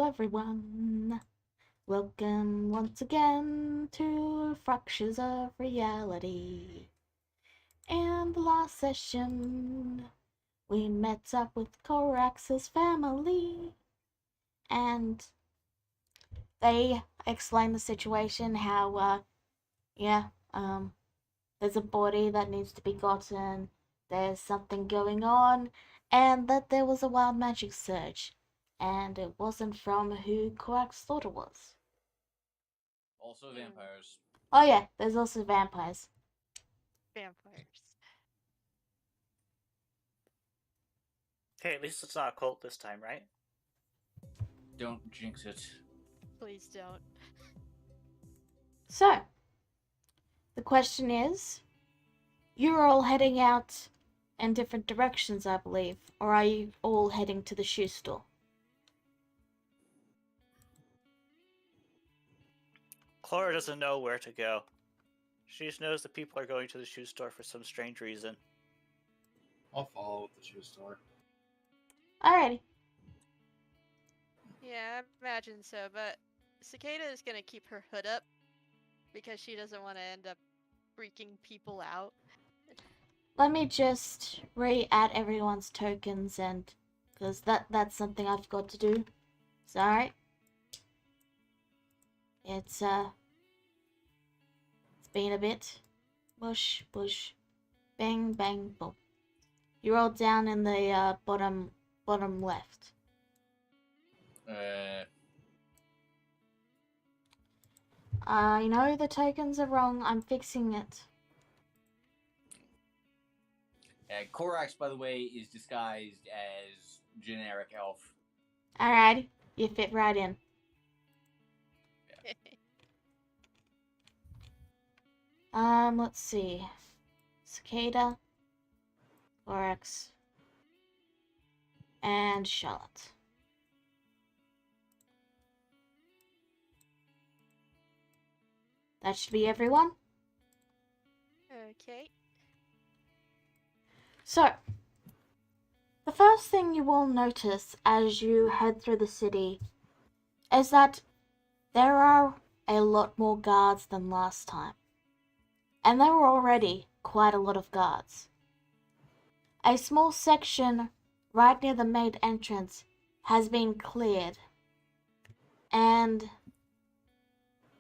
everyone. Welcome once again to Fractures of Reality. In the last session, we met up with Korax's family, and they explained the situation, how, there's a body that needs to be gotten, there's something going on, and that there was a wild magic surge. And it wasn't from who Korax thought it was. Also vampires. Oh yeah, there's also vampires. Vampires. Hey, at least it's not a cult this time, right? Don't jinx it. Please don't. So, the question is, you're all heading out in different directions, I believe, or are you all heading to the shoe store? Clara doesn't know where to go. She just knows that people are going to the shoe store for some strange reason. I'll follow with the shoe store. Alrighty. Yeah, I imagine so, but Cicada is gonna keep her hood up because she doesn't want to end up freaking people out. Let me just re-add everyone's tokens, and because that's something I've got to do. So, alright. It's been a bit. Bush, bush, bang, bang, boom. You're all down in the bottom left. I know the tokens are wrong. I'm fixing it. Korax, by the way, is disguised as generic elf. Alright, you fit right in. Let's see. Cicada, Korax, and Charlotte. That should be everyone. Okay. So, the first thing you will notice as you head through the city is that there are a lot more guards than last time. And there were already quite a lot of guards. A small section right near the main entrance has been cleared, and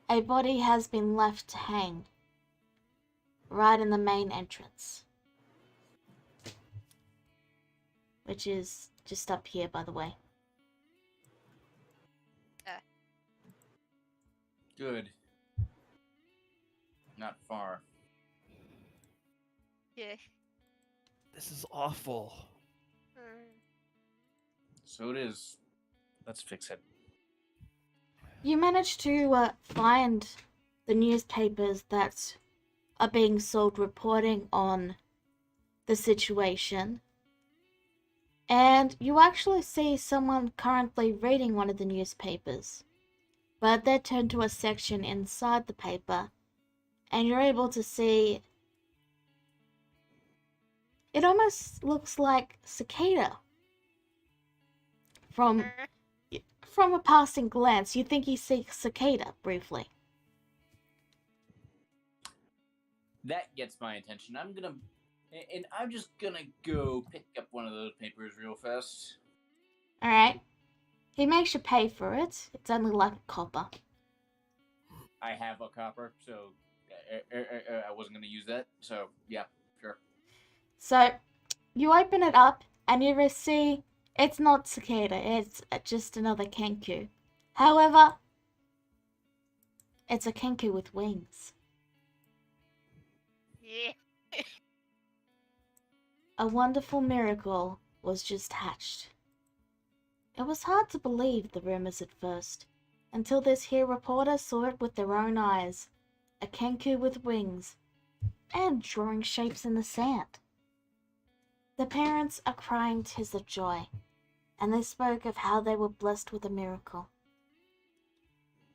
a body has been left to hang right in the main entrance, which is just up here, by the way. Good. Not far. Yeah. This is awful. So it is. Let's fix it. You managed to find the newspapers that are being sold reporting on the situation. And you actually see someone currently reading one of the newspapers. But they're turned to a section inside the paper, and you're able to see it almost looks like Cicada. From a passing glance, you think you see Cicada briefly. That gets my attention. I'm just gonna go pick up one of those papers real fast. Alright. He makes you pay for it. It's only like a copper. I have a copper, so I wasn't gonna use that. So yeah, sure. So, you open it up, and you see it's not Cicada, it's just another Kenku. However, it's a Kenku with wings. Yeah. A wonderful miracle was just hatched. It was hard to believe the rumors at first, until this here reporter saw it with their own eyes. A Kenku with wings, and drawing shapes in the sand. The parents are crying tears of joy, and they spoke of how they were blessed with a miracle.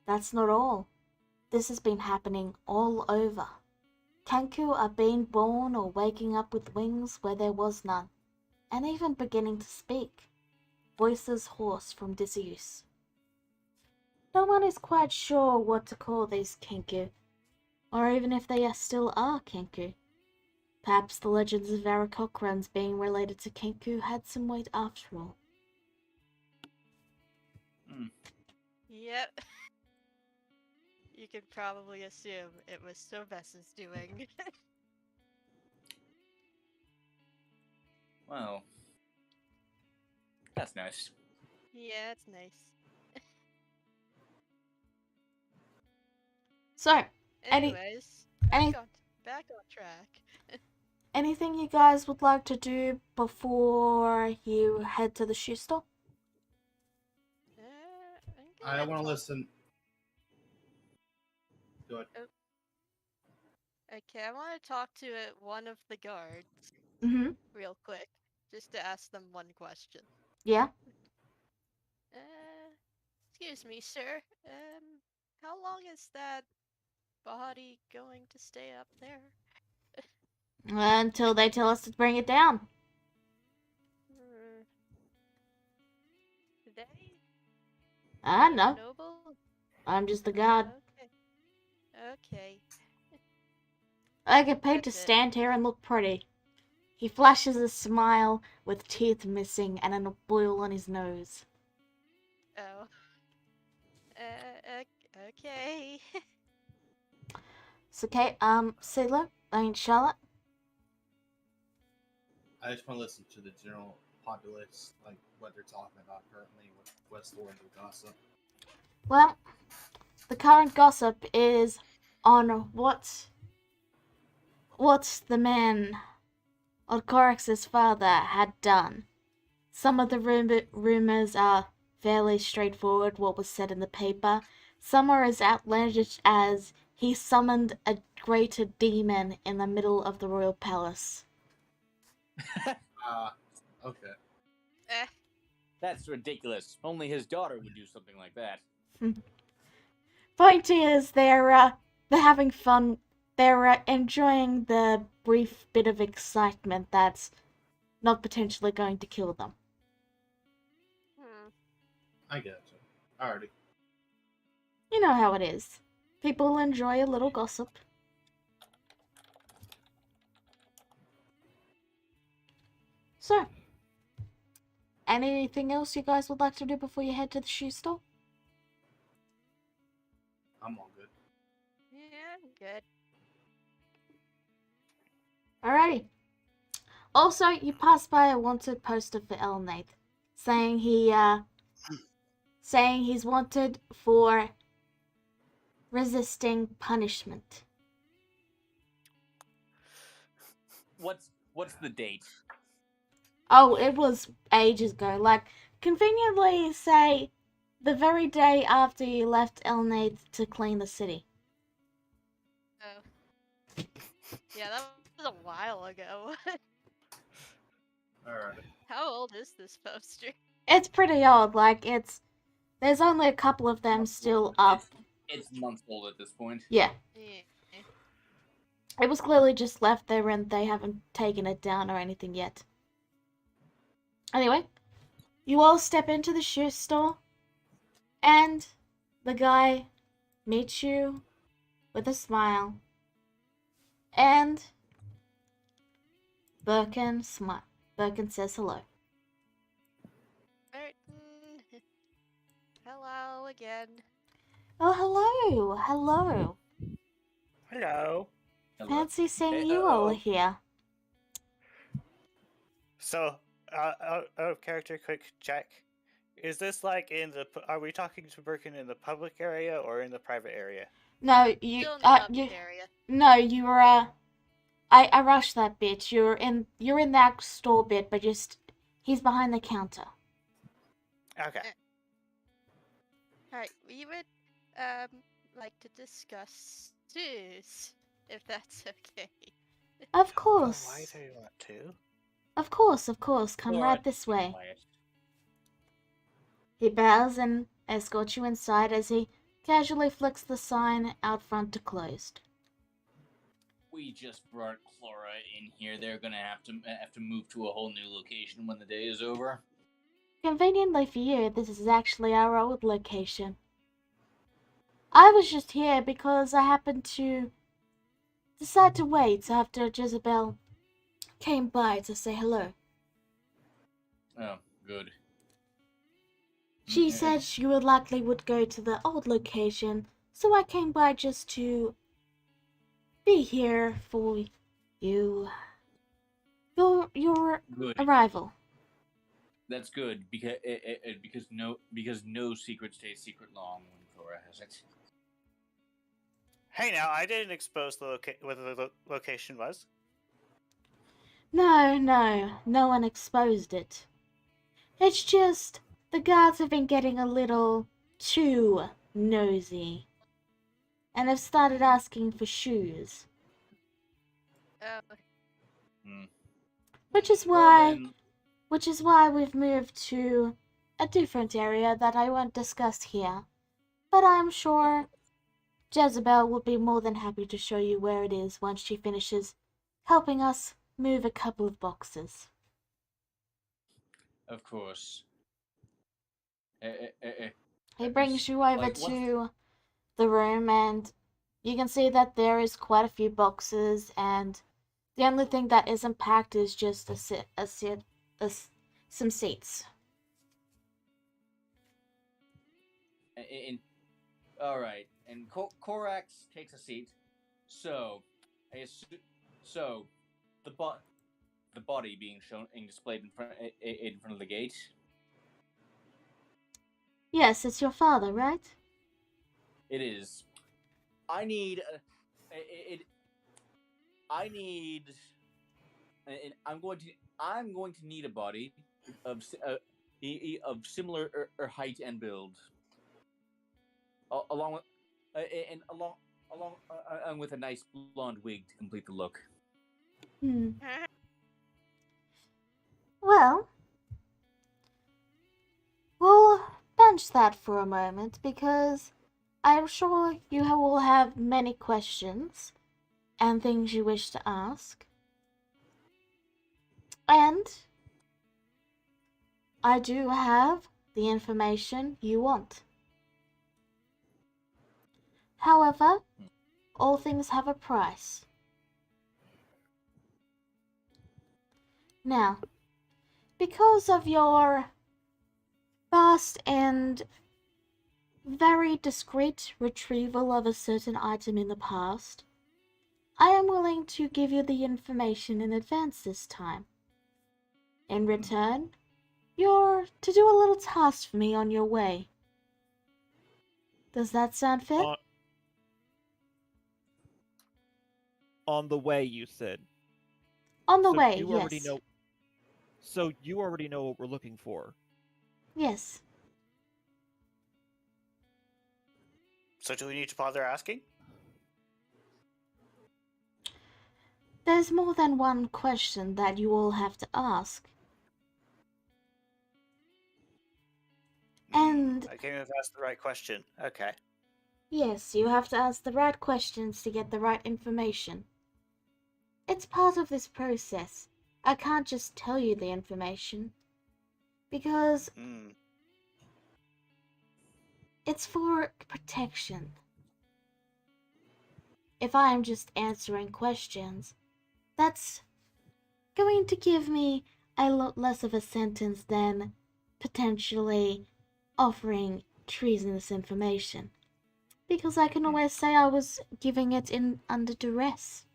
That's not all. This has been happening all over. Kenku are being born or waking up with wings where there was none, and even beginning to speak. Voices hoarse from disuse. No one is quite sure what to call these Kenku, or even if they still are Kenku. Perhaps the legends of Aarakocrans being related to Kenku had some weight after all. Yep. You could probably assume it was Sylvester's doing. Well, that's nice. Yeah, it's nice. So, any Anyways, any back on track. anything you guys would like to do before you head to the shoe store? I want to listen. Go ahead. Okay, I want to talk to one of the guards Mm-hmm. real quick, just to ask them one question. Yeah. Excuse me, sir. How long is that body going to stay up there? Until they tell us to bring it down. They? I know. Noble? I'm just the guard. Okay. Okay. I get paid to That's it. stand here and look pretty. He flashes a smile with teeth missing and a boil on his nose. Oh. Okay. So, okay, Charlotte? I just want to listen to the general populace, like what they're talking about currently with Westland and gossip. Well, the current gossip is on what the man, Odcorix's father, had done. Some of the rumors are fairly straightforward, what was said in the paper. Some are as outlandish as he summoned a greater demon in the middle of the royal palace. Okay. That's ridiculous. Only his daughter would do something like that. Point is, they're having fun. They're enjoying the brief bit of excitement that's not potentially going to kill them. I get you. Alrighty. You know how it is. People enjoy a little gossip. So, anything else you guys would like to do before you head to the shoe store? I'm all good. Yeah, I'm good. Alrighty. Also, you pass by a wanted poster for Elnath, saying he's wanted for resisting punishment. What's the date? Oh, it was ages ago. Like, conveniently say the very day after you left Elnath to clean the city. Oh. Yeah, that was a while ago. Alright. How old is this poster? It's pretty old. Like, there's only a couple of them still up. It's months old at this point. Yeah. Yeah. It was clearly just left there and they haven't taken it down or anything yet. Anyway, you all step into the shoe store and the guy meets you with a smile. And Birkin says hello. Burton. Hello again. Oh, hello. Hello. Hello. Fancy seeing you all here. So, out of character, quick check. Is this like are we talking to Birkin in the public area or in the private area? No, Still in the public area. No, you were, I rushed that bit. You're in that store bit, but he's behind the counter. Okay. Alright, we would, like to discuss this, if that's okay. Of course. Why do you want to? Of course. Come right this way. Quiet. He bows and escorts you inside as he casually flicks the sign out front to closed. We just brought Clara in here. They're gonna have to move to a whole new location when the day is over. Conveniently for you, this is actually our old location. I was just here because I happened to decide to wait after Jezebel came by to say hello. Oh, good. She said she would likely would go to the old location, so I came by just to be here for you. Your Good. arrival. That's good because no secret stays secret long when Cora has it. Hey, now I didn't expose the what the location was. No one exposed it. It's just the guards have been getting a little too nosy and have started asking for shoes, Oh, Hmm. which is Well why then, we've moved to a different area that I won't discuss here. But I'm sure Jezebel will be more than happy to show you where it is once she finishes helping us move a couple of boxes. of course. He brings you over Like, once to the room, and you can see that there is quite a few boxes, and the only thing that isn't packed is just some seats. in all right, and Korax takes a seat. So, I assume, so the the body being shown and displayed in front of the gate. Yes, it's your father, right? It is. I need it. I need, and I'm going to need a body of of similar height and build, along with and along with a nice blonde wig to complete the look. Hmm. Well, we'll bench that for a moment because I'm sure you will have many questions and things you wish to ask. And I do have the information you want. However, all things have a price. Now, because of your fast and very discreet retrieval of a certain item in the past, I am willing to give you the information in advance this time. In return, you're to do a little task for me on your way. Does that sound fair? On the way, you said. On the So way, you already yes. know. So you already know what we're looking for. Yes. So do we need to bother asking? There's more than one question that you all have to ask. And I can't even ask the right question. Okay. yes, you have to ask the right questions to get the right information. It's part of this process. I can't just tell you the information. Because it's for protection. If I am just answering questions, that's going to give me a lot less of a sentence than potentially offering treasonous information. Because I can always say I was giving it in under duress.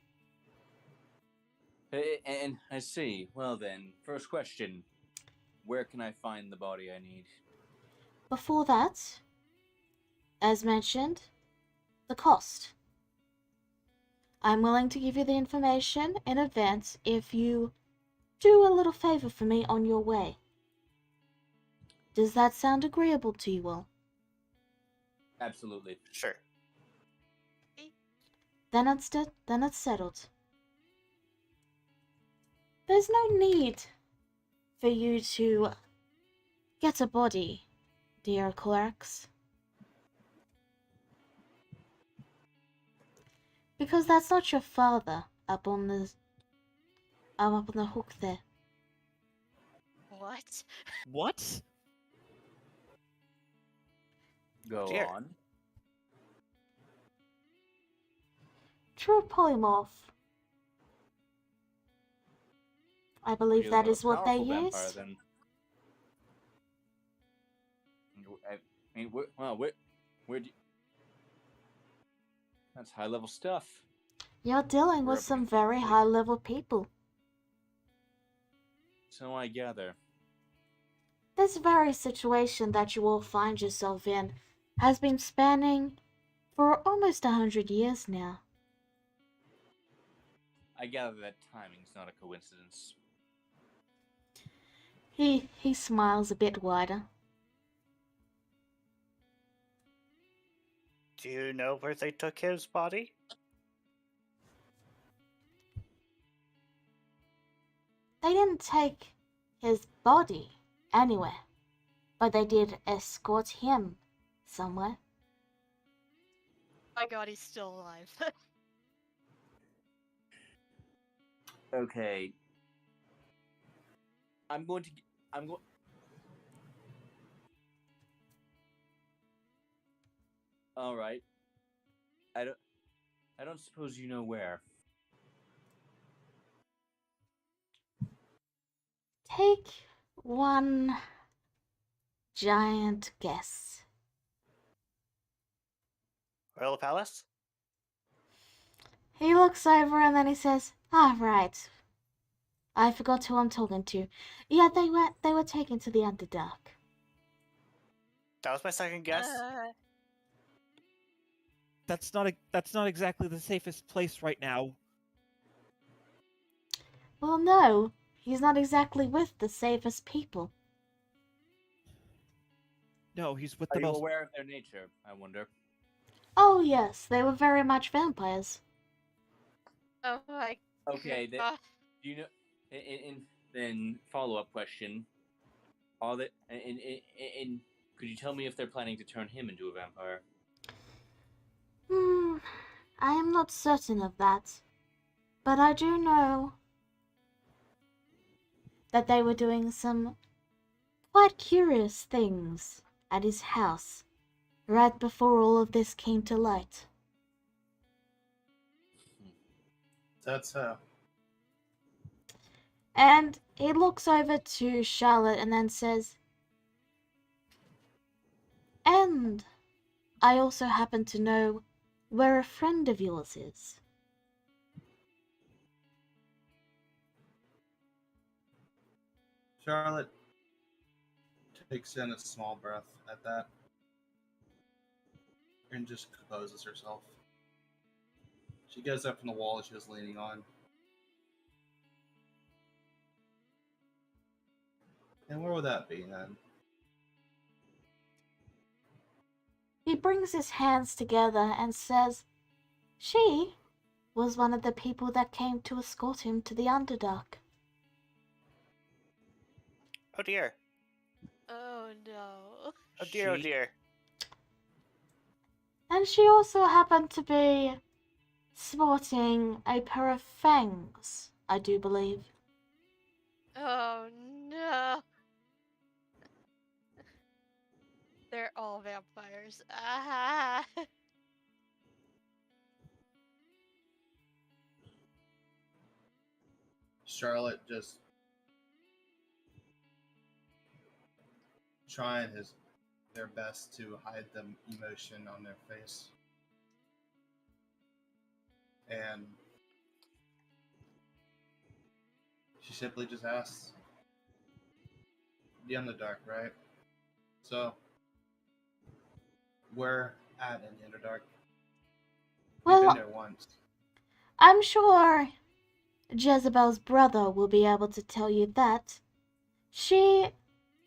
And I see. Well then, first question: where can I find the body I need? Before that, as mentioned, the cost. I'm willing to give you the information in advance if you do a little favor for me on your way. Does that sound agreeable to you all? Absolutely. Sure. Then it's settled. There's no need for you to get a body, dear Clerks. Because that's not your father up on the hook there. what? What? Go Dear. on. true polymorph. I believe You're the that more is what they powerful vampire, used. then. I mean, where do you... That's high level stuff. You're dealing We're with up some against very big- high level people. So I gather. This very situation that you all find yourself in has been spanning for almost 100 years now. I gather that timing's not a coincidence. He smiles a bit wider. Do you know where they took his body? They didn't take his body anywhere, but they did escort him somewhere. My god, he's still alive. Okay. I'm going. All right. I don't suppose you know where. Take one giant guess. Royal Palace? He looks over and then he says, "Ah, right. I forgot who I'm talking to. Yeah, they were taken to the Underdark." That was my second guess. That's not exactly the safest place right now. Well, no, he's not exactly with the safest people. No, he's with Are the you most. aware of their nature? I wonder. Oh, yes, they were very much vampires. Oh my Okay. god. Do you know? Then follow up question. All that. And could you tell me if they're planning to turn him into a vampire? I am not certain of that. But I do know that they were doing some quite curious things at his house right before all of this came to light. That's how. And he looks over to Charlotte and then says, "And I also happen to know where a friend of yours is." Charlotte takes in a small breath at that and just composes herself. She gets up from the wall she was leaning on. And where would that be then? He brings his hands together and says, "She was one of the people that came to escort him to the Underdark." Oh dear. Oh no. Oh dear, oh She- dear. And she also happened to be sporting a pair of fangs, I do believe. Oh no. They're all vampires. Ah. Charlotte just trying their best to hide the emotion on their face. And she simply just asks, "The Underdark, right? So, we're at in the Underdark. We've been Well, there once." I'm sure Jezebel's brother will be able to tell you that.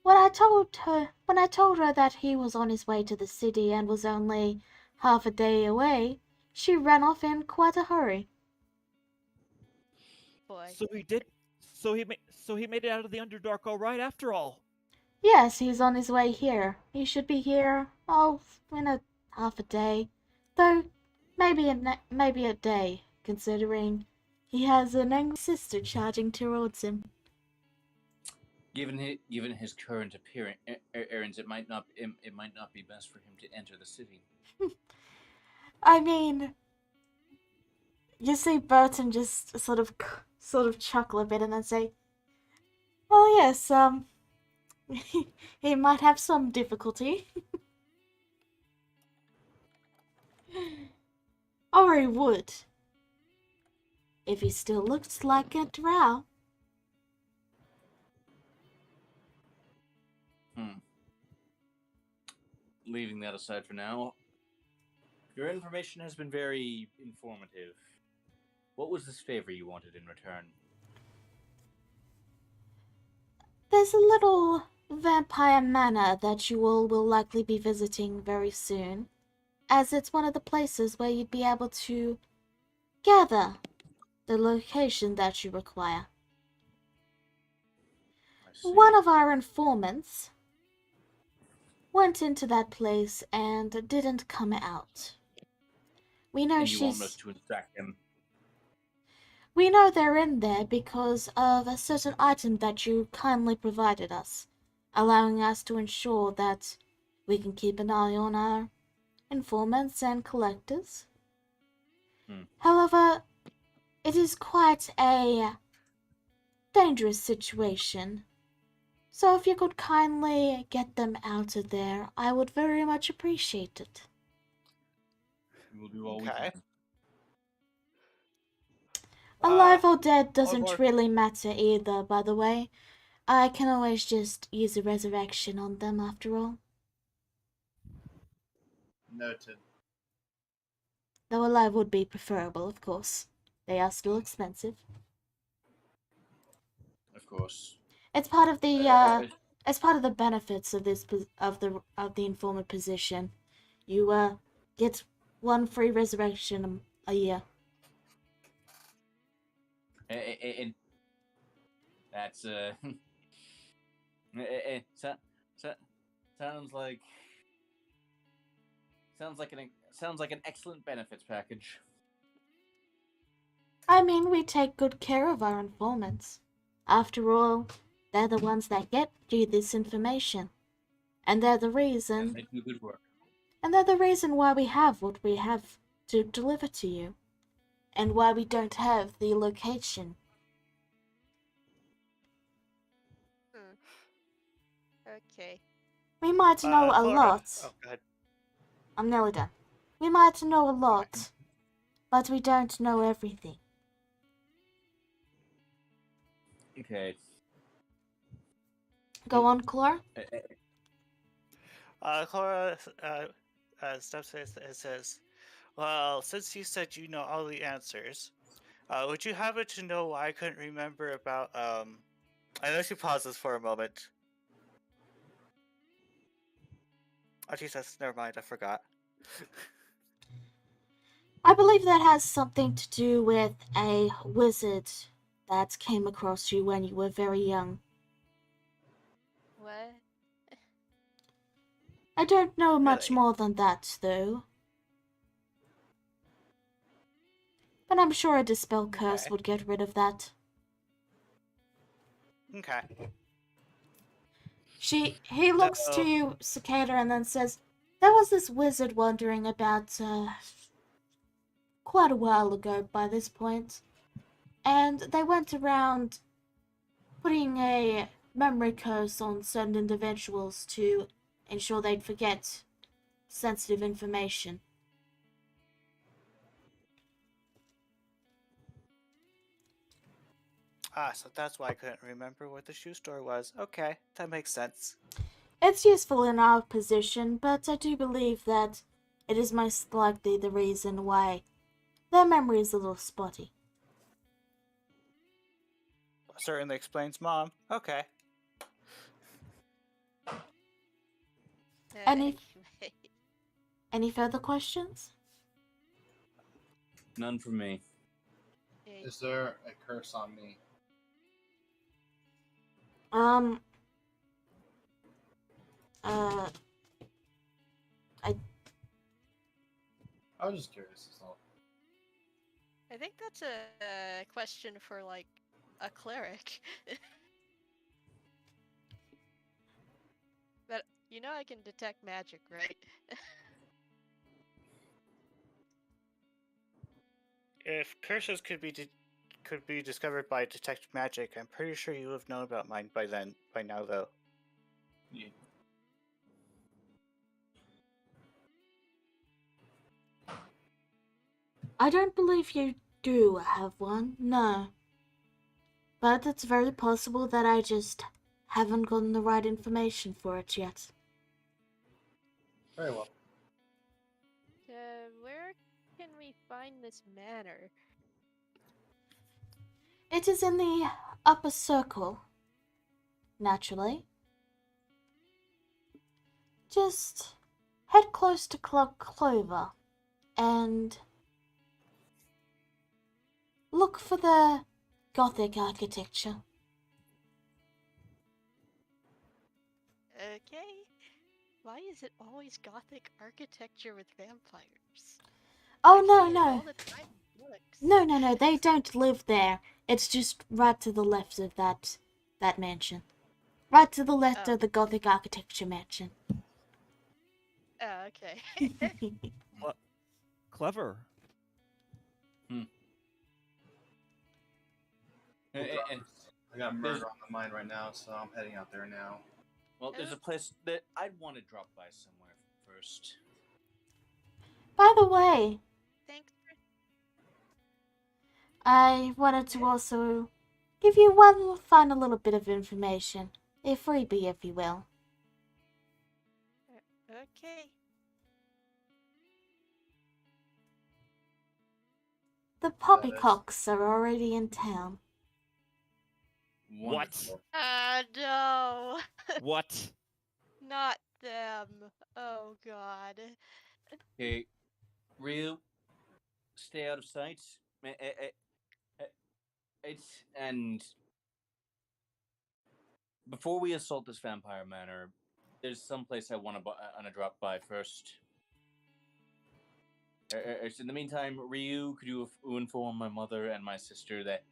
When I told her that he was on his way to the city and was only half a day away, she ran off in quite a hurry. Boy. So he did. So he made it out of the Underdark all right after all. Yes, he's on his way here. He should be here, in a half a day. Though, maybe a day, considering he has an angry sister charging towards him. Given his current errands, it might not be best for him to enter the city. I mean, You see Burton just sort of chuckle a bit and then say, "Well, yes, he might have some difficulty." Or he would, if he still looks like a drow. Leaving that aside for now, your information has been very informative. What was this favor you wanted in return? There's a little vampire manor that you all will likely be visiting very soon, as it's one of the places where you'd be able to gather the location that you require. I see. One of our informants went into that place and didn't come out. We know And you want us she's... to extract him? We know they're in there because of a certain item that you kindly provided us, allowing us to ensure that we can keep an eye on our informants and collectors. However, it is quite a dangerous situation. So if you could kindly get them out of there, I would very much appreciate it. We'll do all we Okay. can. Alive or dead one doesn't more- really matter either, by the way. I can always just use a resurrection on them after all. Noted. Though alive would be preferable, of course. They are still expensive. Of course. It's part of the benefits of this of the informant position. You get one free resurrection a year. And that's sounds like an excellent benefits package. I mean, we take good care of our informants. After all, they're the ones that get you this information, and they're the reason. And they do good work. And they're the reason why we have what we have to deliver to you, and why we don't have the location. Okay. We might know a Cora- lot. Oh, go ahead. I'm nearly done. We might know a lot, but we don't know everything. Okay. Go on, Clara. Cora steps in and says, "Well, since you said you know all the answers, would you happen to know why I couldn't remember about I know she pauses for a moment. Oh Jesus, never mind, I forgot. I believe that has something to do with a wizard that came across you when you were very young. What? I don't know much Really? more than that, though. But I'm sure a dispel curse Okay. would get rid of that. Okay. He looks to you, Cicada, and then says, "There was this wizard wandering about, quite a while ago by this point. And they went around putting a memory curse on certain individuals to ensure they'd forget sensitive information." So that's why I couldn't remember what the shoe store was. Okay, that makes sense. It's useful in our position, but I do believe that it is most likely the reason why their memory is a little spotty. Certainly explains Mom. Okay. Any further questions? None from me. Is there a curse on me? I was just curious. So. I think that's a question for like a cleric. But you know I can detect magic, right? if curses could be discovered by detect magic, I'm pretty sure you would have known about mine by now, though. Yeah. I don't believe you do have one, no. But it's very possible that I just haven't gotten the right information for it yet. Very well. Where can we find this manor? It is in the upper circle, naturally. Just head close to Club Clover and look for the Gothic architecture. Okay. Why is it always Gothic architecture with vampires? Oh, I no, see it no. all the time in books. No, they don't live there. It's just right to the left of that mansion. Right to the left Oh. of the Gothic architecture mansion. Oh, okay. Clever. And I got There's- murder on my mind right now, so I'm heading out there now. well, there's a place that I'd want to drop by somewhere first. By the way, Thanks for I wanted to also give you one final little bit of information. A freebie, if you will. okay. The Poppycocks are already in town. Wonderful. No. What? Not them. Oh god. Okay, Ryu, stay out of sight. It's and before we assault this vampire manor, there's some place I want to drop by first. In the meantime, Ryu, could you inform my mother and my sister that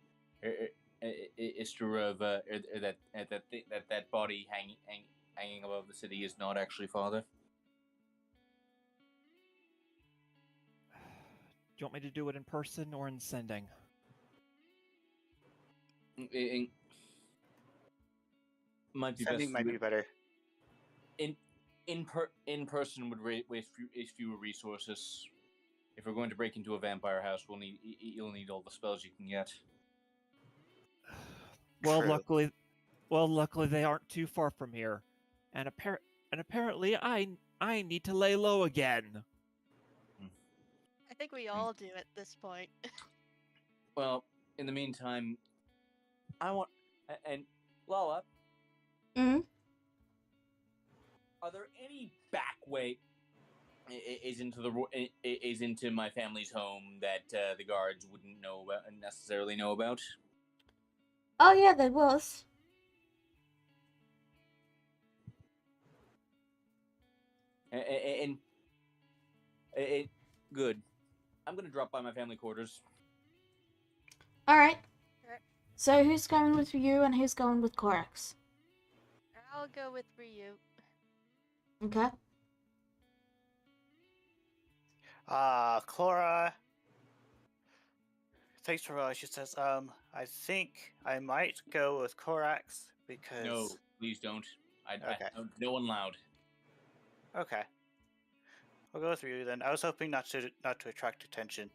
Isturova, that body hanging above the city is not actually father? Do you want me to do it in person or in sending? Might be Sending best might be better. in person would waste fewer resources. If we're going to break into a vampire house, you'll need all the spells you can get. Well, True. luckily they aren't too far from here, and apparently I need to lay low again. I think we all do at this point. Well, in the meantime, I want and Lala, Mm? are there any back way is into my family's home that the guards wouldn't necessarily know about? Oh yeah, there was. And good. I'm gonna drop by my family quarters. Alright. Alright. So who's going with you and who's going with Corax? I'll go with Ryu. Okay. Clara. Thanks for what she says. I think I might go with Corax because. No, please don't. Okay. No one loud. Okay. I'll go with you then. I was hoping not to attract attention.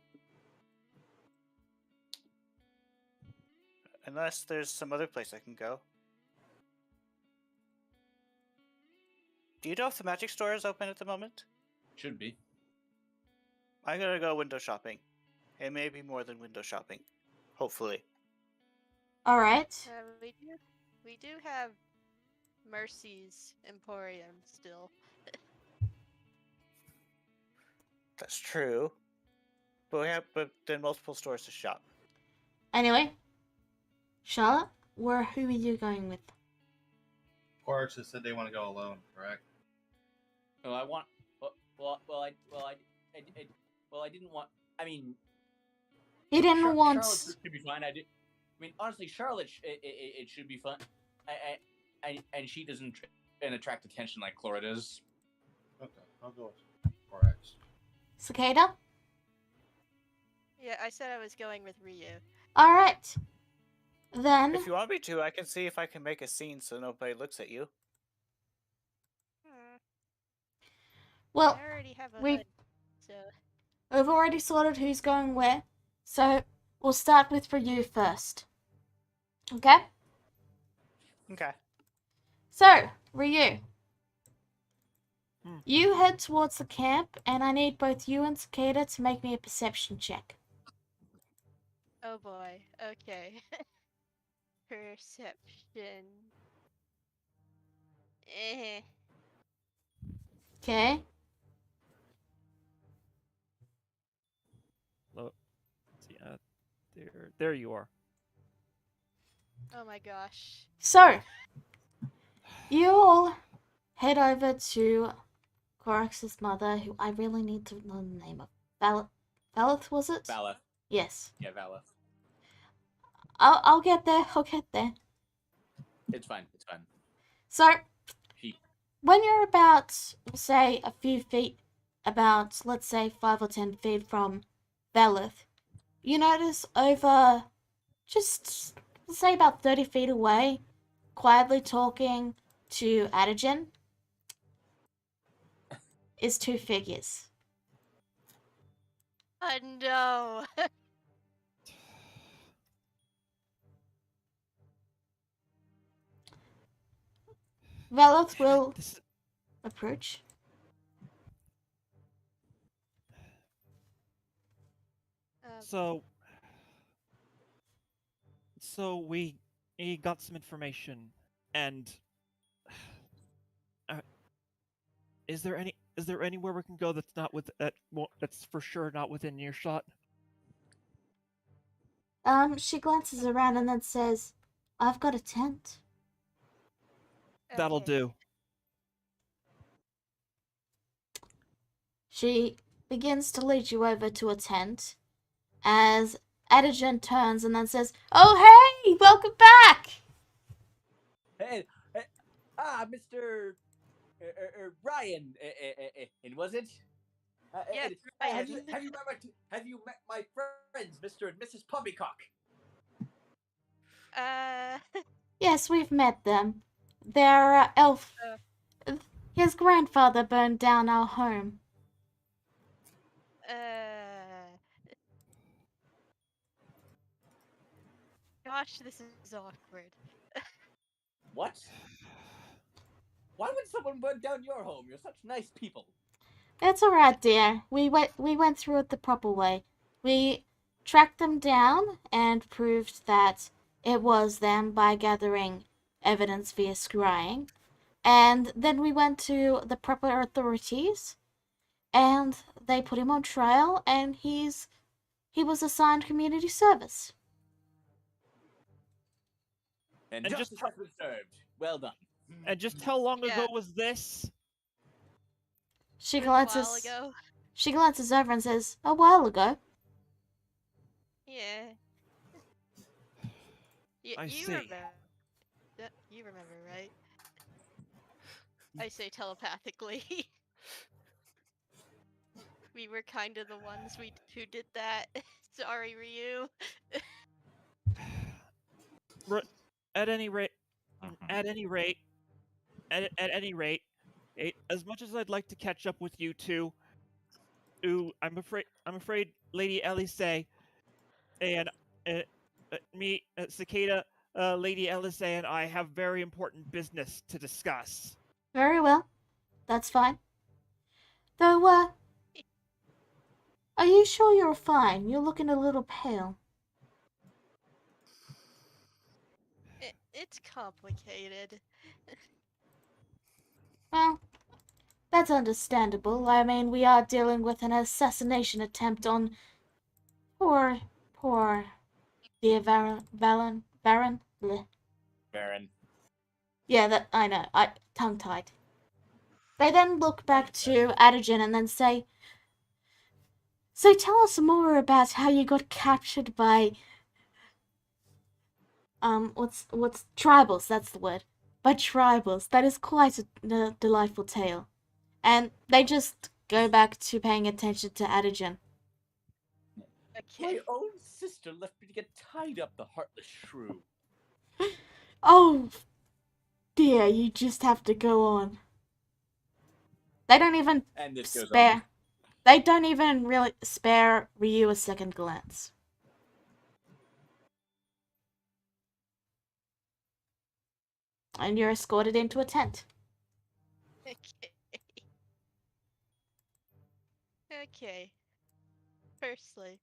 Unless there's some other place I can go. Do you know if the magic store is open at the moment? Should be. I'm gonna go window shopping. It may be more than window shopping. Hopefully. Alright. We do have Mercy's Emporium still. That's true. But then multiple stores to shop. Anyway. Charlotte, who are you going with? Quarks just said they want to go alone, correct? Oh, I want. I didn't want. I mean, He didn't want... Charlotte should be fine. I mean, honestly, Charlotte, it should be fun. And she doesn't attract attention like Clara does. Okay, I'll go with Quarks. Cicada? Yeah, I said I was going with Ryu. Alright. Then, If you want me to, I can see if I can make a scene so nobody looks at you. Hmm, well, I already have a we- hood, so we've already sorted who's going where. So, we'll start with Ryu first. Okay? Okay. So, Ryu. Hmm. You head towards the camp, and I need both you and Cicada to make me a perception check. oh boy. Okay. Perception. Eh. Okay? Look, see, there you are. Oh my gosh. So, you all head over to Corax's mother, who I really need to know the name of. Valeth, was it? Vala. Yes. Yeah, Vala. I'll get there. I'll get there. It's fine. It's fine. So, He. when you're about, say, a few feet, about, let's say, 5 or 10 feet from Valeth, you notice over, just, say, about 30 feet away, quietly talking to Adigen, is two figures. Oh no. Valeth will This, approach. so, so we got some information, and uh, is there anywhere we can go that's not that's for sure not within earshot? She glances around and then says, I've got a tent. That'll Okay. do. She begins to lead you over to a tent as Adigen turns and then says, Oh, hey, welcome back! Hey, Mr. Ryan, and was it? Yes, Have you Ryan. have you met my friends, Mr. and Mrs. Poppycock? Uh. Yes, we've met them. Their elf. His grandfather burned down our home. Uh. Gosh, this is awkward. What? Why would someone burn down your home? You're such nice people. It's alright, dear. We went through it the proper way. We tracked them down and proved that it was them by gathering evidence via scrying. And then we went to the proper authorities and they put him on trial and he was assigned community service. And And justice has been served. Well done. And just how long Yeah. ago was this? She It was a while glances ago. she glances over and says, A while ago. Yeah. I You see. remember. You remember, right? I say telepathically. We were kind of the ones who did that. Sorry, Ryu. At any rate, Mhm. at any rate, at any rate, as much as I'd like to catch up with you two, I'm afraid Lady Elise and me, Cicada, Lady Elise and I have very important business to discuss. Very well. That's fine. Though, are you sure you're fine? You're looking a little pale. It's complicated. Well, that's understandable. I mean, we are dealing with an assassination attempt on poor dear Baron. Bleh. Baron. Yeah, that I know. I tongue-tied. They then look back to Adigen and then say, So tell us more about how you got captured by what's tribals, that's the word. By tribals. That is quite a delightful tale. And they just go back to paying attention to Adigen. Okay. My own sister left me to get tied up, the heartless shrew. Oh dear, you just have to go on. They don't even And this goes on. spare. They don't even really spare Ryu a second glance. And you're escorted into a tent. Okay. Okay. Firstly,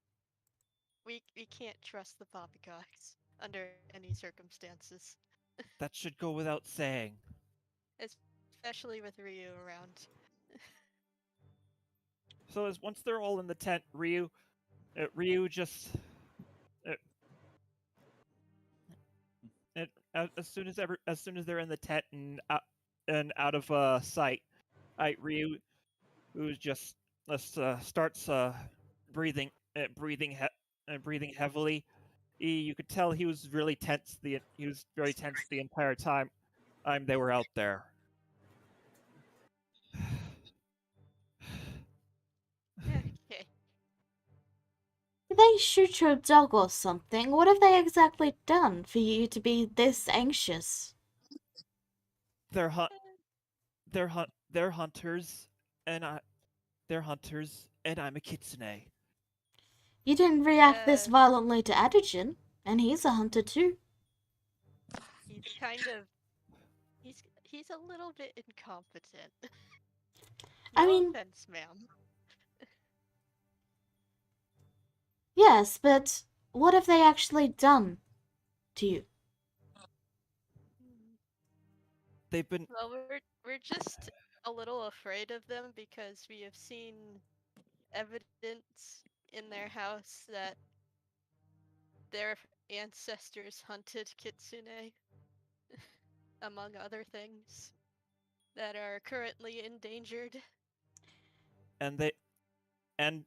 we can't trust the poppycocks under any circumstances, That should go without saying. especially with Ryu around. So as once they're all in the tent, Ryu just uh, as soon as they're in the tent and out of sight, Ryu who just starts breathing breathing heavily. You could tell he was really tense. He was very tense the entire time they were out there. Okay. Did they shoot your dog or something? What have they exactly done for you to be this anxious? They're hunt they're hunters and I'm a kitsune. You didn't react this Uh, violently to Adrian, and he's a hunter too. he's kind of he's a little bit incompetent. I No mean, offense, ma'am. yes, but what have they actually done to you? They've been Well, we're just a little afraid of them because we have seen evidence in their house that their ancestors hunted kitsune, among other things, that are currently endangered. and they and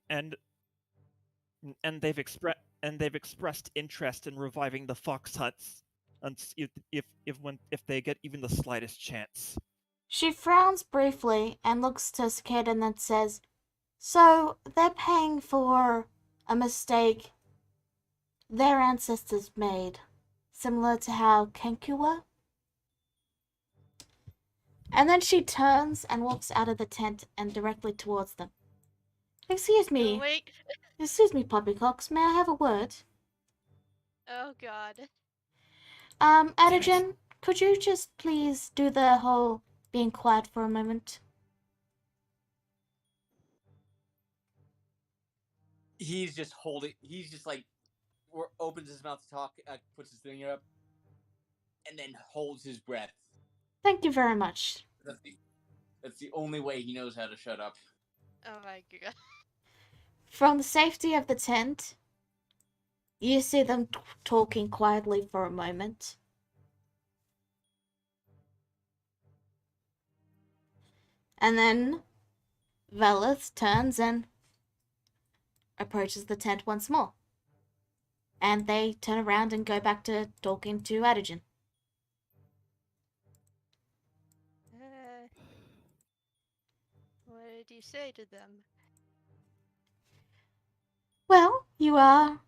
and and they've expressed interest in reviving the fox hunts and if they get even the slightest chance. She frowns briefly and looks to Cicada and then says, "So they're paying for a mistake their ancestors made, similar to how Kenku were?" And then she turns and walks out of the tent and directly towards them. Excuse Oh, me, wait. Poppycocks, may I have a word? Oh, God. Adijan, could you just please do the whole being quiet for a moment? He's just holding. He's just like opens his mouth to talk, puts his finger up, and then holds his breath. Thank you very much. That's the only way he knows how to shut up. Oh my god. From the safety of the tent, you see them talking quietly for a moment. And then Velith turns and approaches the tent once more. And they turn around and go back to talking to Adijan. What did you say to them? Well, you are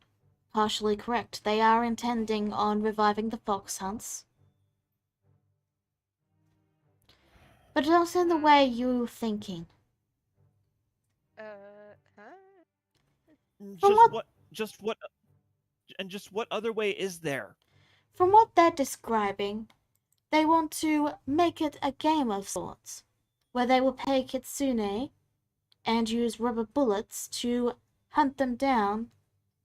partially correct. They are intending on reviving the fox hunts. But not in the way you're thinking. Huh? From what Just what other way is there? From what they're describing, they want to make it a game of sorts, where they will pay Kitsune and use rubber bullets to hunt them down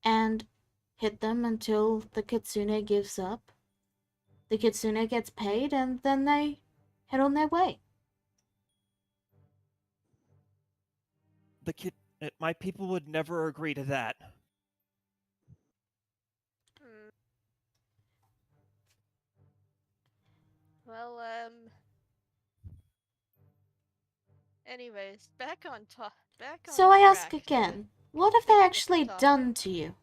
and hit them until the Kitsune gives up. The Kitsune gets paid and then they head on their way. My people would never agree to that. Hmm. Well, anyways, back on So I ask track again, what have to they the actually topic. done to you?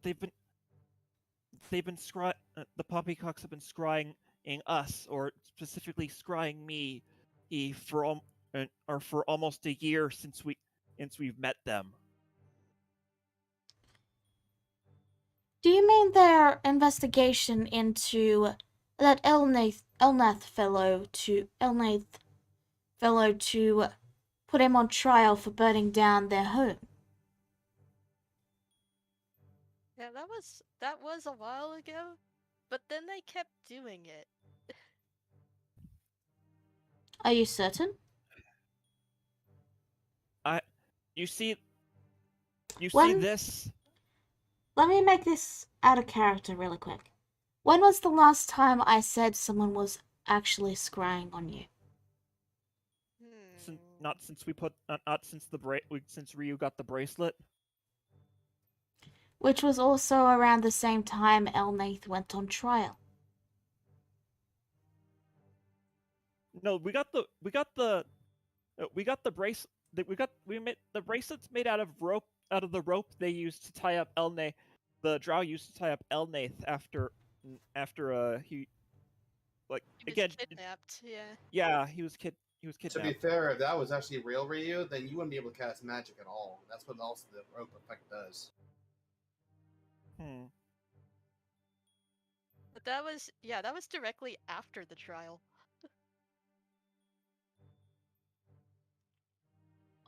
They've been the poppycocks have been scrying us, or specifically scrying me, for almost a year since we've met them. Do you mean their investigation into that Elnath fellow to put him on trial for burning down their home? Yeah, that was a while ago, but then they kept doing it. Are you certain? You see When- this? Let me make this out of character really quick. When was the last time I said someone was actually scrying on you? Not since we put not since since Ryu got the bracelet. Which was also around the same time Elnath went on trial. No, we got the brace. We made the bracelets made out of the rope they used to tie up Elnath. The Drow used to tie up Elnath after he like He was again. kidnapped. Yeah. Yeah, he was To be kidnapped. fair, if that was actually real Ryu, then you wouldn't be able to cast magic at all. That's what also the rope effect does. But that was directly after the trial.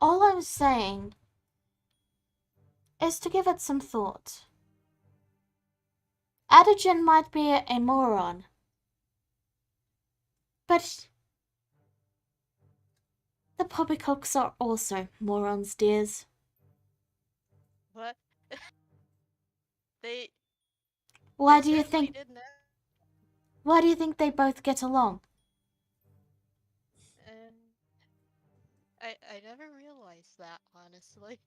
All I'm saying is to give it some thought. Adigen might be a moron, but the poppycocks are also morons, dears. What? they Why they do you certainly think? did know. Why do you think they both get along? And I never realized that, honestly.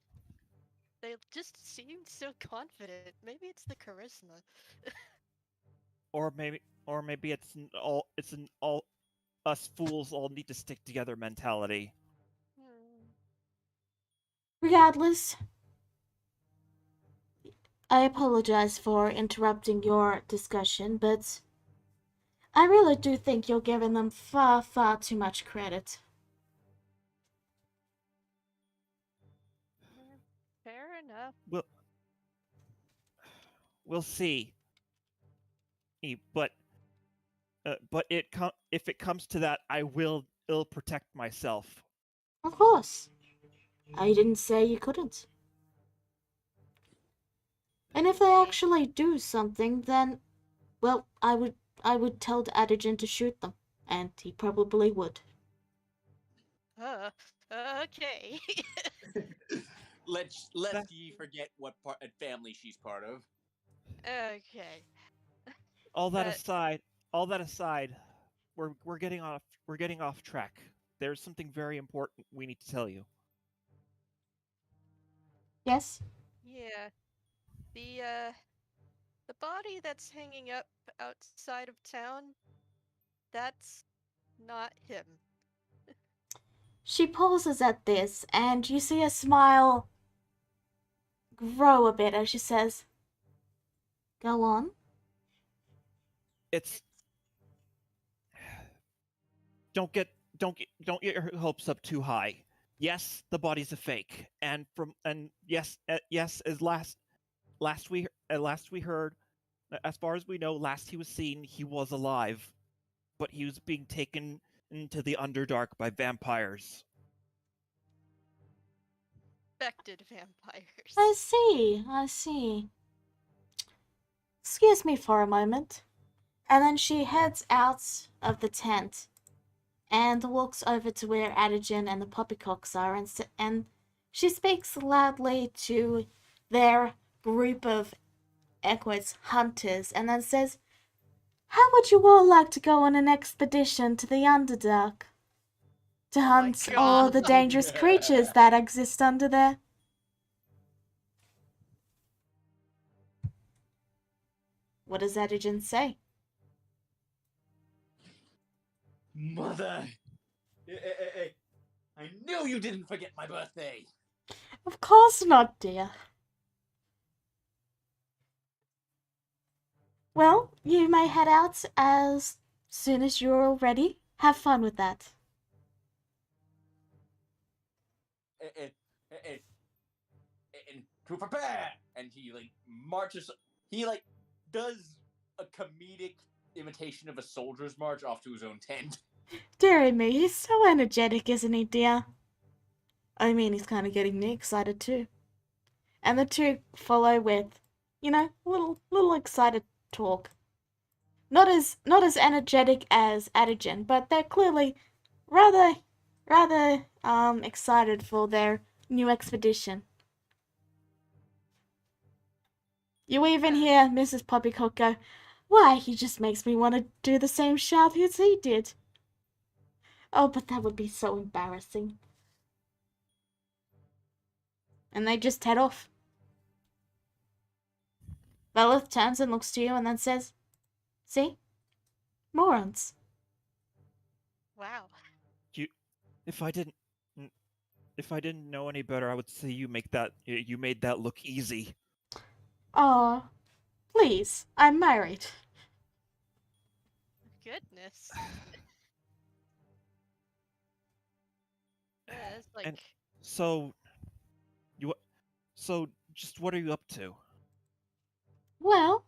They just seemed so confident. Maybe it's the charisma. Or maybe it's an all us fools all need to stick together mentality. Regardless, I apologize for interrupting your discussion, but I really do think you're giving them far, far too much credit. Fair enough. We'll see. But if it comes to that, I will ill protect myself. Of course. I didn't say you couldn't. And if they actually do something, then, well, I would tell the Adigen to shoot them, and he probably would. Okay. Lest ye forget what family she's part of. Okay. All that But- aside, we're getting off track. There's something very important we need to tell you. Yes? Yeah. The body that's hanging up outside of town, that's not him. She pauses at this, and you see a smile grow a bit as she says, "Go on." It's don't get your hopes up too high. Yes, the body's a fake, and yes, as last we heard, as far as we know, last he was seen, he was alive, but he was being taken into the Underdark by vampires. Infected vampires. I see. Excuse me for a moment. And then she heads out of the tent and walks over to where Adigen and the poppycocks are, and she speaks loudly to their group of Equus hunters and then says, "How would you all like to go on an expedition to the Underdark to hunt all God. the dangerous creatures that exist under there?" What does Adigen say? Mother! I knew you didn't forget my birthday! Of course not, dear. Well, you may head out as soon as you're all ready. Have fun with that. prepare, and he like marches. He like does a comedic imitation of a soldier's march off to his own tent. Dear me, he's so energetic, isn't he, dear? I mean, he's kind of getting me excited too. And the two follow with, little excited talk. Not as energetic as Adigen, but they're clearly rather excited for their new expedition. You even hear Mrs. Poppycock go, "Why, he just makes me want to do the same shout as he did." Oh, but that would be so embarrassing. And they just head off. Belith turns and looks to you and then says, "See? Morons." Wow. If I didn't know any better, I would say you made that look easy. Aw, please, I'm married. Goodness. Yeah, it's like. And so just what are you up to? Well,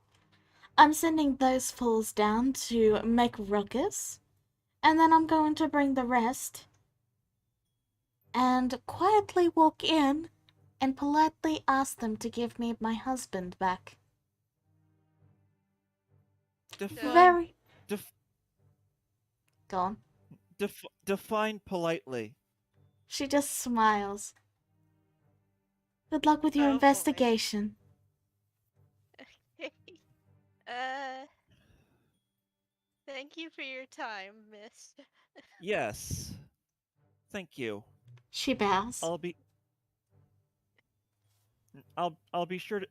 I'm sending those fools down to make ruckus, and then I'm going to bring the rest and quietly walk in and politely ask them to give me my husband back. Define Go on. define politely. She just smiles. Good luck with your Oh, boy. investigation. Thank you for your time, miss. Yes. Thank you. She bows. I'll be sure to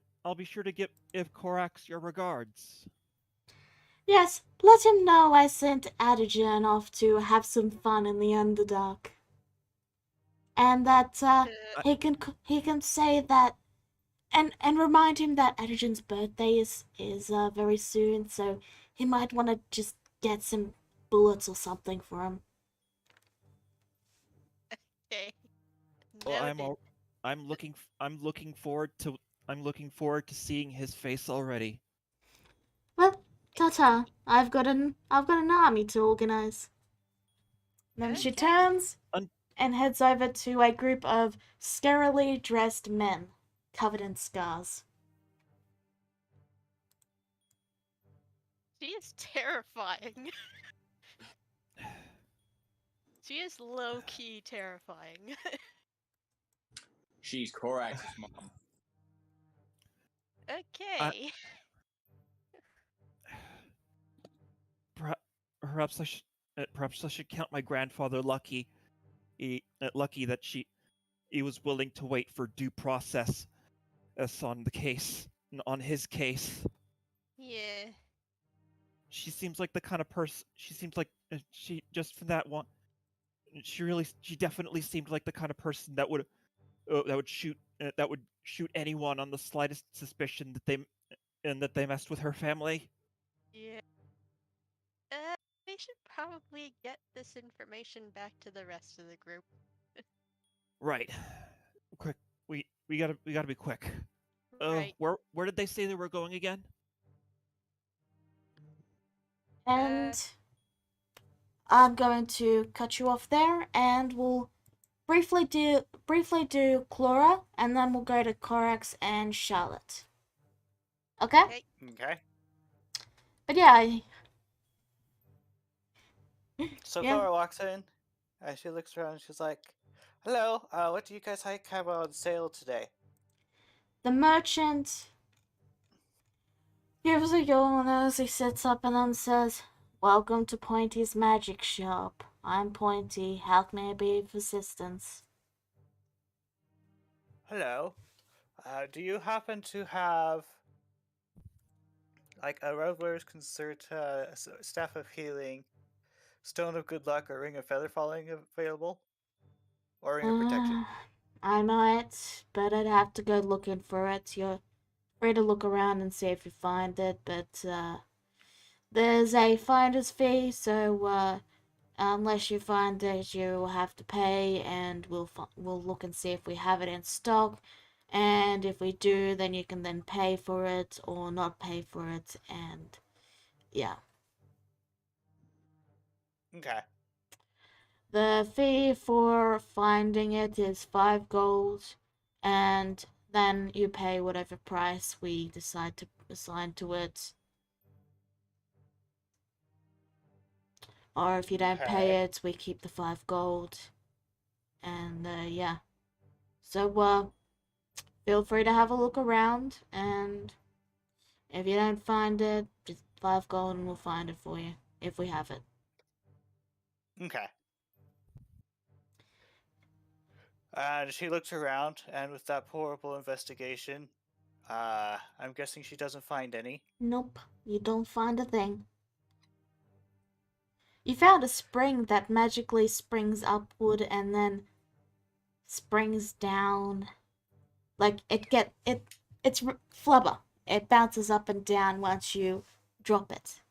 give Korax your regards. Yes, let him know I sent Adigen off to have some fun in the Underdark. And that he can say that and remind him that Adigen's birthday is very soon, so he might want to just get some bullets or something for him. Okay. Well, Noted. I'm looking forward to seeing his face already. Well, ta-ta. I've got an army to organize. Then she Okay. turns and heads over to a group of scarily dressed men covered in scars. She is terrifying. She is low-key terrifying. She's Korax's mom. Okay. Perhaps I should count my grandfather lucky. Lucky that he was willing to wait for due process on his case. Yeah. She seems like the kind of person. She seems like she just from that one. She definitely seemed like the kind of person that would shoot anyone on the slightest suspicion that they messed with her family. Yeah. We should probably get this information back to the rest of the group. Right. Quick. We gotta be quick. Right. Where did they say they were going again? And I'm going to cut you off there, and we'll briefly do Chlora, and then we'll go to Corax and Charlotte. Okay? Okay. But yeah. So Yeah. Cora walks in, and she looks around. And she's like, "Hello. What do you guys have on sale today?" The merchant gives a yawn as he sits up and then says, "Welcome to Pointy's Magic Shop. I'm Pointy. How can I be of assistance?" Hello. Do you happen to have like a Reveler's Concert, Staff of Healing, Stone of Good Luck, or Ring of Feather Falling available? Or Ring of Protection? I might, but I'd have to go looking for it. You're free to look around and see if you find it, but there's a finder's fee, so unless you find it, you'll have to pay, and we'll look and see if we have it in stock. And if we do, then you can then pay for it or not pay for it. And yeah. Okay. The fee for finding it is 5 gold. And then you pay whatever price we decide to assign to it. Or if you don't Okay. pay it, we keep the 5 gold. And yeah. So feel free to have a look around, and if you don't find it, just 5 gold and we'll find it for you if we have it. Okay. And she looks around, and with that horrible investigation, I'm guessing she doesn't find any. Nope, you don't find a thing. You found a spring that magically springs upward and then springs down. Like it's flubber. It bounces up and down once you drop it.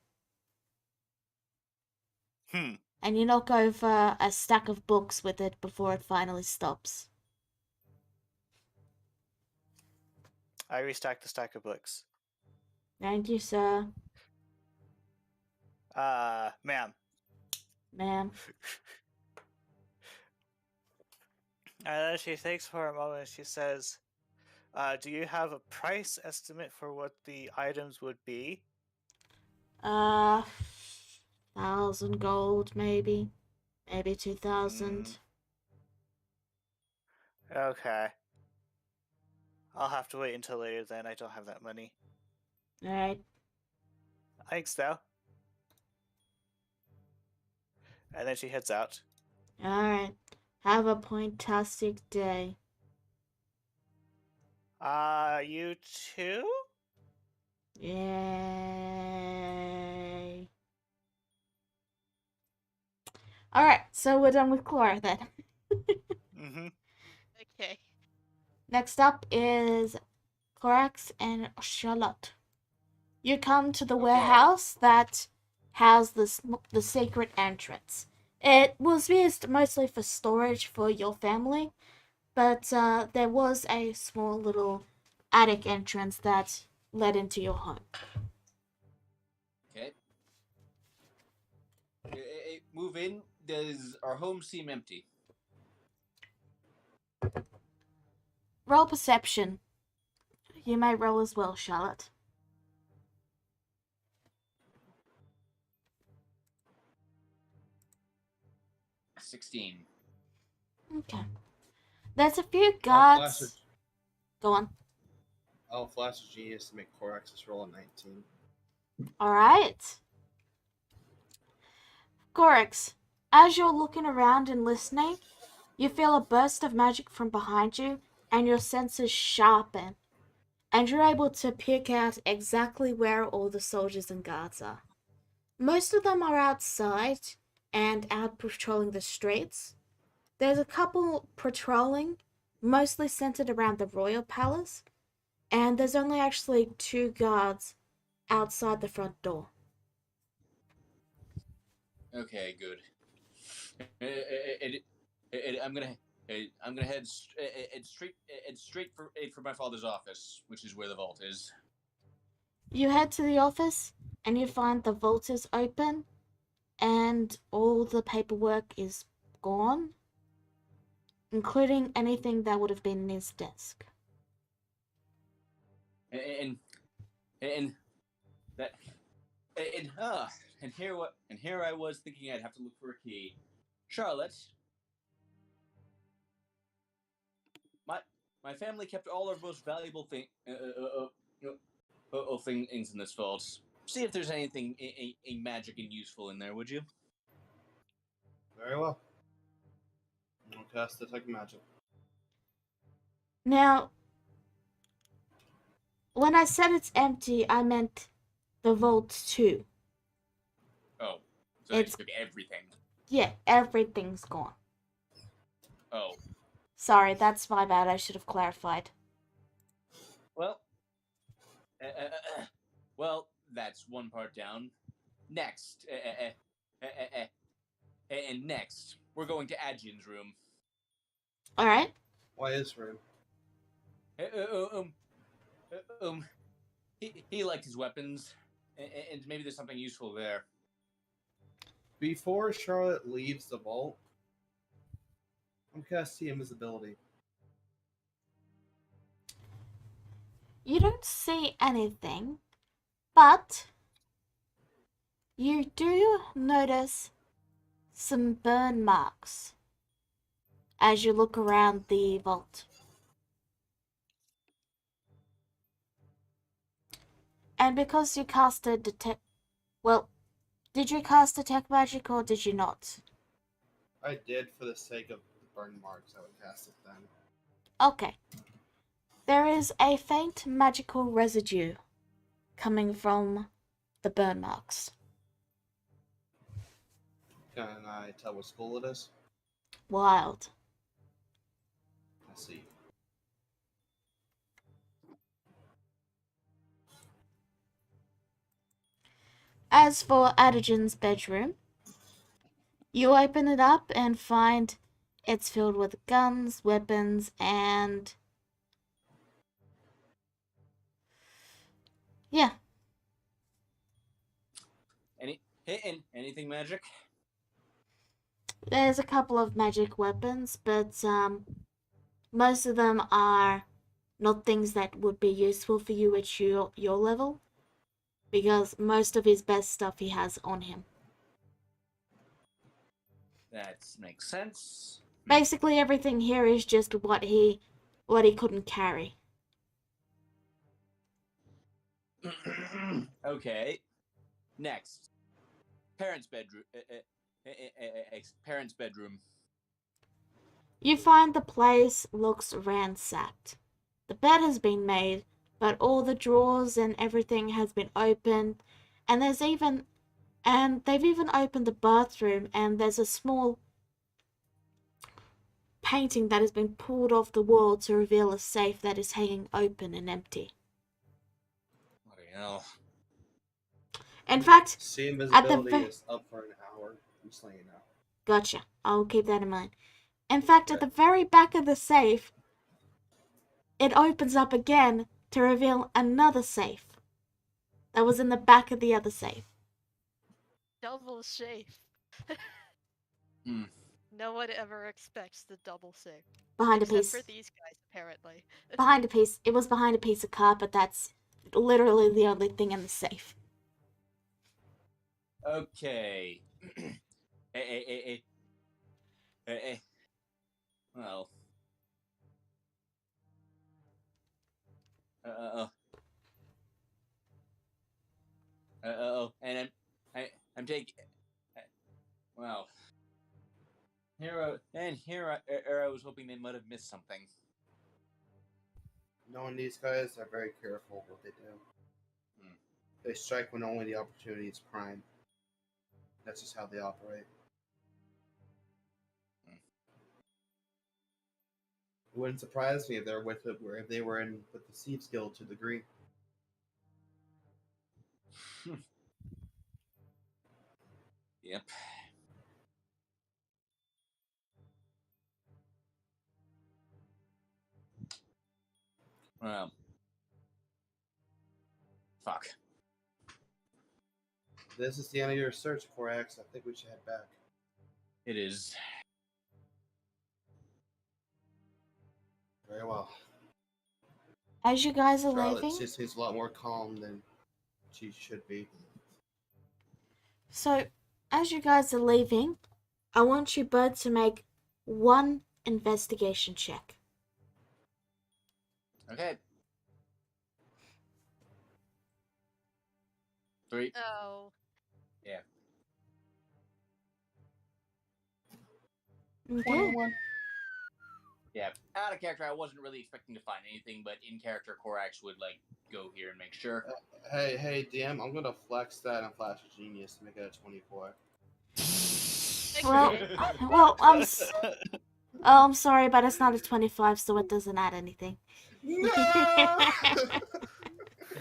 And you knock over a stack of books with it before it finally stops. I restack the stack of books. Thank you, sir. Ma'am. Ma'am. And then she thinks for a moment. She says, "Do you have a price estimate for what the items would be?" 1,000 gold, maybe 2,000. Okay. I'll have to wait until later then. I don't have that money. All right. Thanks, though. And then she heads out. All right. Have a pointastic day. You too? Yay. All right. So we're done with Clara then. Mm-hmm. Okay. Next up is Corax and Charlotte. You come to the warehouse that has the secret entrance. It was used mostly for storage for your family, but there was a small little attic entrance that led into your home. Okay. Move in. Does our home seem empty? Roll perception. You may roll as well, Charlotte. 16. Okay. There's a few I'll guards. Go on. flash a genius to make Corax's roll a 19. Alright. Corax, as you're looking around and listening, you feel a burst of magic from behind you, and your senses sharpen. And you're able to pick out exactly where all the soldiers and guards are. Most of them are outside and out patrolling the streets. There's a couple patrolling, mostly centered around the royal palace, and there's only actually 2 guards outside the front door. Okay, good. I'm gonna head straight for my father's office, which is where the vault is. You head to the office and you find the vault is open and all the paperwork is gone, including anything that would have been in his desk. And that and here I was thinking I'd have to look for a key. Charlotte, my family kept all our most valuable things in this vault. See if there's anything magic and useful in there, would you? Very well. I'll cast Detect Magic. Now, when I said it's empty, I meant the vault too. Oh, so it's took everything. Yeah, everything's gone. Oh. Sorry, that's my bad. I should have clarified. Well, well, that's one part down. Next, and next, we're going to Adjin's room. All right. Why his room? He liked his weapons, and maybe there's something useful there. Before Charlotte leaves the vault, I'm casting invisibility. You don't see anything, but you do notice some burn marks as you look around the vault. And because you casted detect... Well, did you cast detect magic or did you not? I did for the sake of the burn marks. I would cast it then. Okay. There is a faint magical residue coming from the burn marks. Can I tell what school it is? Wild. Let's see. As for Adagen's bedroom, you open it up and find it's filled with guns, weapons, and... yeah. Anything magic? There's a couple of magic weapons, but most of them are not things that would be useful for you at your level, because most of his best stuff he has on him. That makes sense. Basically, everything here is just what he couldn't carry. Okay. Next, parents' bedroom. Parents' bedroom. You find the place looks ransacked. The bed has been made, but all the drawers and everything has been opened, and they've even opened the bathroom, and there's a small painting that has been pulled off the wall to reveal a safe that is hanging open and empty. Bloody hell. In fact, See, at the invisibility is up for an hour. I'm just letting you know. gotcha. I'll keep that in mind. In fact, at the very back of the safe, it opens up again to reveal another safe that was in the back of the other safe. Double safe. Hmm. No one ever expects the double safe. Behind Except a piece. for these guys, apparently. Behind a piece. It was behind a piece of carpet. That's literally the only thing in the safe. Okay. Well. And I'm taking. Well. Here I was hoping they might have missed something. Knowing these guys, they're very careful of what they do. They strike when only the opportunity is prime. That's just how they operate. It wouldn't surprise me if they're with it, if they were in with the Thieves Guild to a degree. Yep. Well. Fuck. This is the end of your search, Korax. I think we should head back. It is. Very well. As you guys are Charlotte leaving, just seems a lot more calm than she should be. so as you guys are leaving, I want you both to make one investigation check. Okay. 3. Oh. Yeah. Okay. 21. Yeah. Out of character, I wasn't really expecting to find anything, but in character, Korax would go here and make sure. Hey, DM, I'm gonna flex that and Flash of Genius to make it a 24. Well, I'm sorry, but it's not a 25, so it doesn't add anything. No!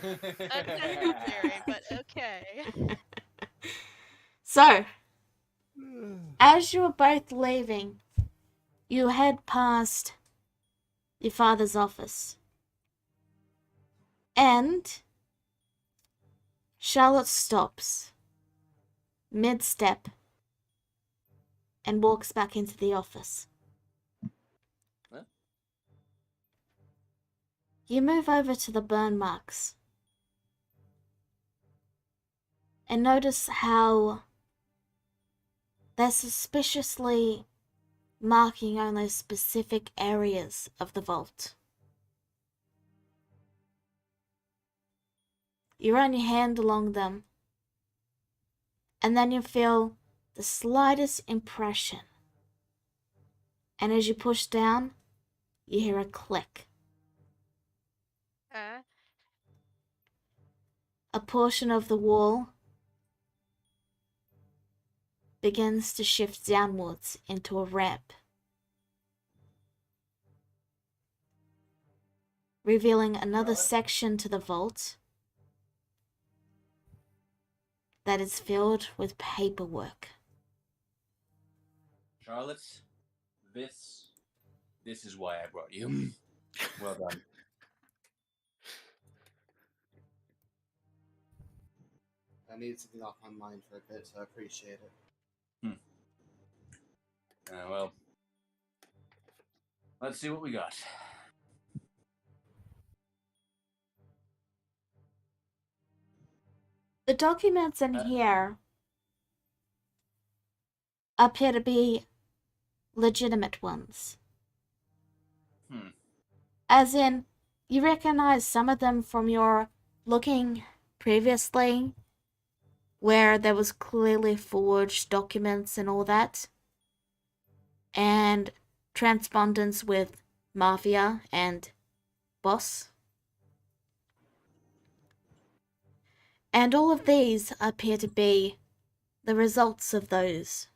Unnecessary, but okay. So, as you are both leaving, you head past your father's office. And Charlotte stops mid-step and walks back into the office. Huh? You move over to the burn marks and notice how they're suspiciously marking only specific areas of the vault. You run your hand along them, and then you feel the slightest impression. And as you push down, you hear a click. A portion of the wall begins to shift downwards into a ramp, revealing another section to the vault that is filled with paperwork. Charlotte, this is why I brought you. Well done. I needed something off my mind for a bit, so I appreciate it. Well, let's see what we got. The documents in here appear to be legitimate ones. As in, you recognize some of them from your looking previously, where there was clearly forged documents and all that, and transpondence with Mafia and Boss. And all of these appear to be the results of those.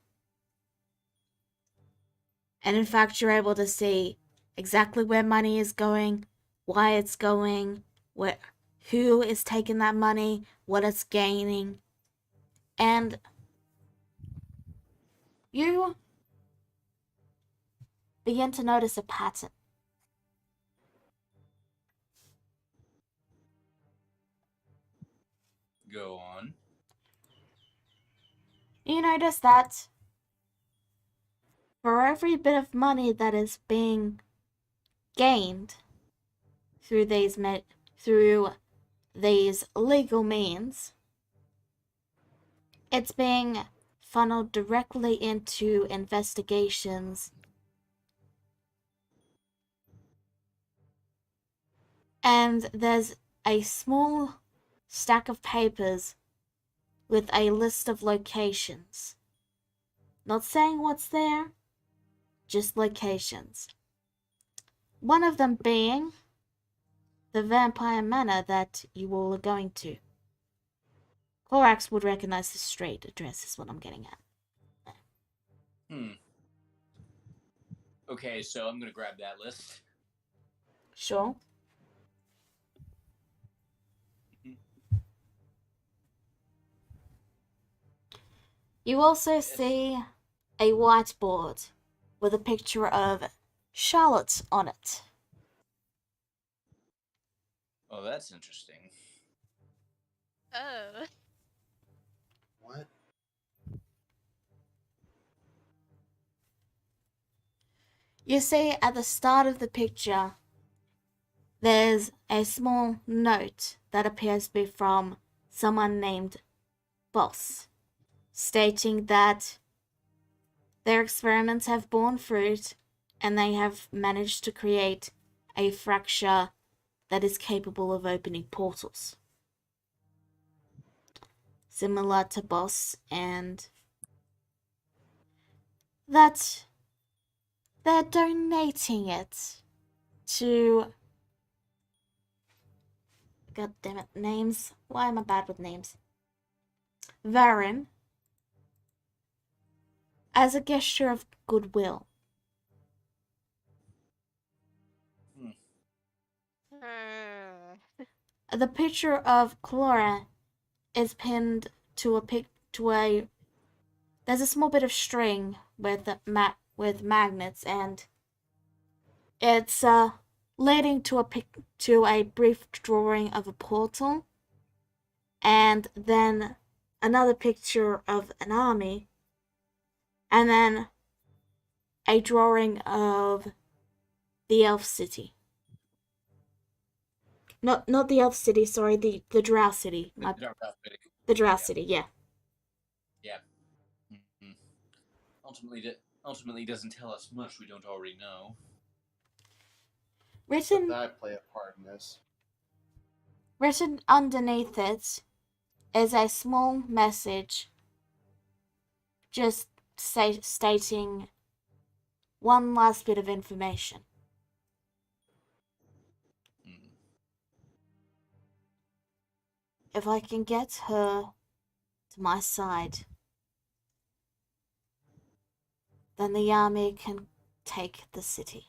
And in fact, you're able to see exactly where money is going, why it's going, who is taking that money, what it's gaining. And you begin to notice a pattern. Go on. You notice that for every bit of money that is being gained through these legal means, it's being funneled directly into investigations and there's a small stack of papers with a list of locations. Not saying what's there, just locations. One of them being the Vampire Manor that you all are going to. Clorax would recognize the street address is what I'm getting at. Okay, so I'm gonna grab that list. Sure. You also see a whiteboard with a picture of Charlotte on it. Oh, that's interesting. Oh. What? You see at the start of the picture, there's a small note that appears to be from someone named Boss, stating that their experiments have borne fruit and they have managed to create a fracture that is capable of opening portals. Similar to Boss, and that they're donating it to... God damn it, names. Why am I bad with names? Varen, as a gesture of goodwill. The picture of Clara is pinned to a there's a small bit of string with magnets, and it's leading to a brief drawing of a portal, and then another picture of an army, and then a drawing of the elf city. Not the elf city, sorry, the drow city. The drow city, yeah. Yeah. Mm-hmm. Ultimately doesn't tell us much we don't already know. Except Written that I play a part in this. written underneath it is a small message just stating one last bit of information. Hmm. If I can get her to my side, then the army can take the city.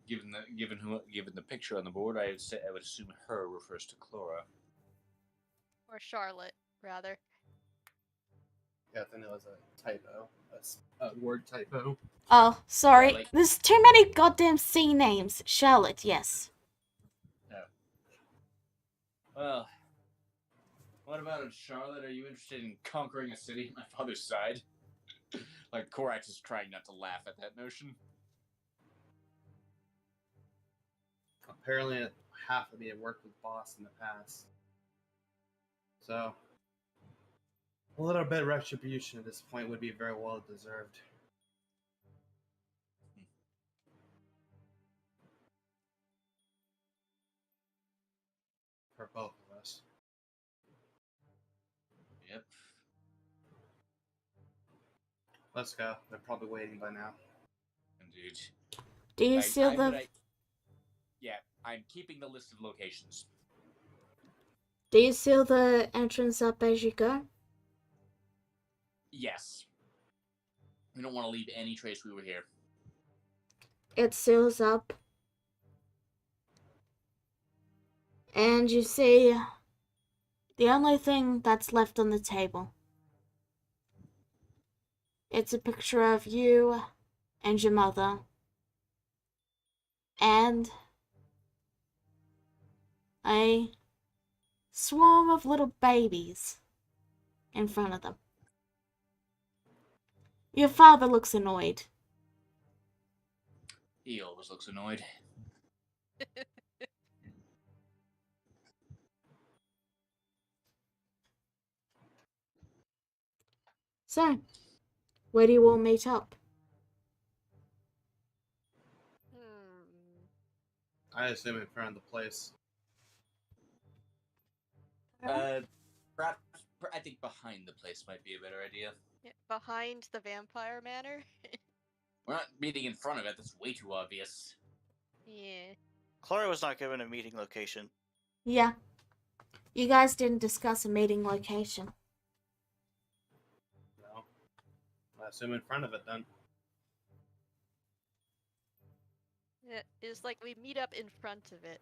Given the picture on the board, I would assume her refers to Chlora. Or Charlotte, rather. Yeah, I think it was a typo. A word typo. Oh, sorry. Yeah, like- There's too many goddamn C names. Charlotte, yes. Well, what about it, Charlotte? Are you interested in conquering a city on my father's side? Like, Korax is trying not to laugh at that notion. Apparently, half of me had worked with Boss in the past. So, a little bit of retribution at this point would be very well deserved. For both of us. Yep. Let's go. They're probably waiting by now. Indeed. Do you seal Yeah, I'm keeping the list of locations. Do you seal the entrance up as you go? Yes. We don't want to leave any trace we were here. It seals up. And you see the only thing that's left on the table. It's a picture of you and your mother. And a swarm of little babies in front of them. Your father looks annoyed. He always looks annoyed. So, where do you all meet up? I assume in front of the place. Perhaps I think behind the place might be a better idea. Yeah, behind the vampire manor? We're not meeting in front of it. That's way too obvious. Yeah. Chlora was not given a meeting location. Yeah. You guys didn't discuss a meeting location. No. I assume in front of it then. It's like we meet up in front of it.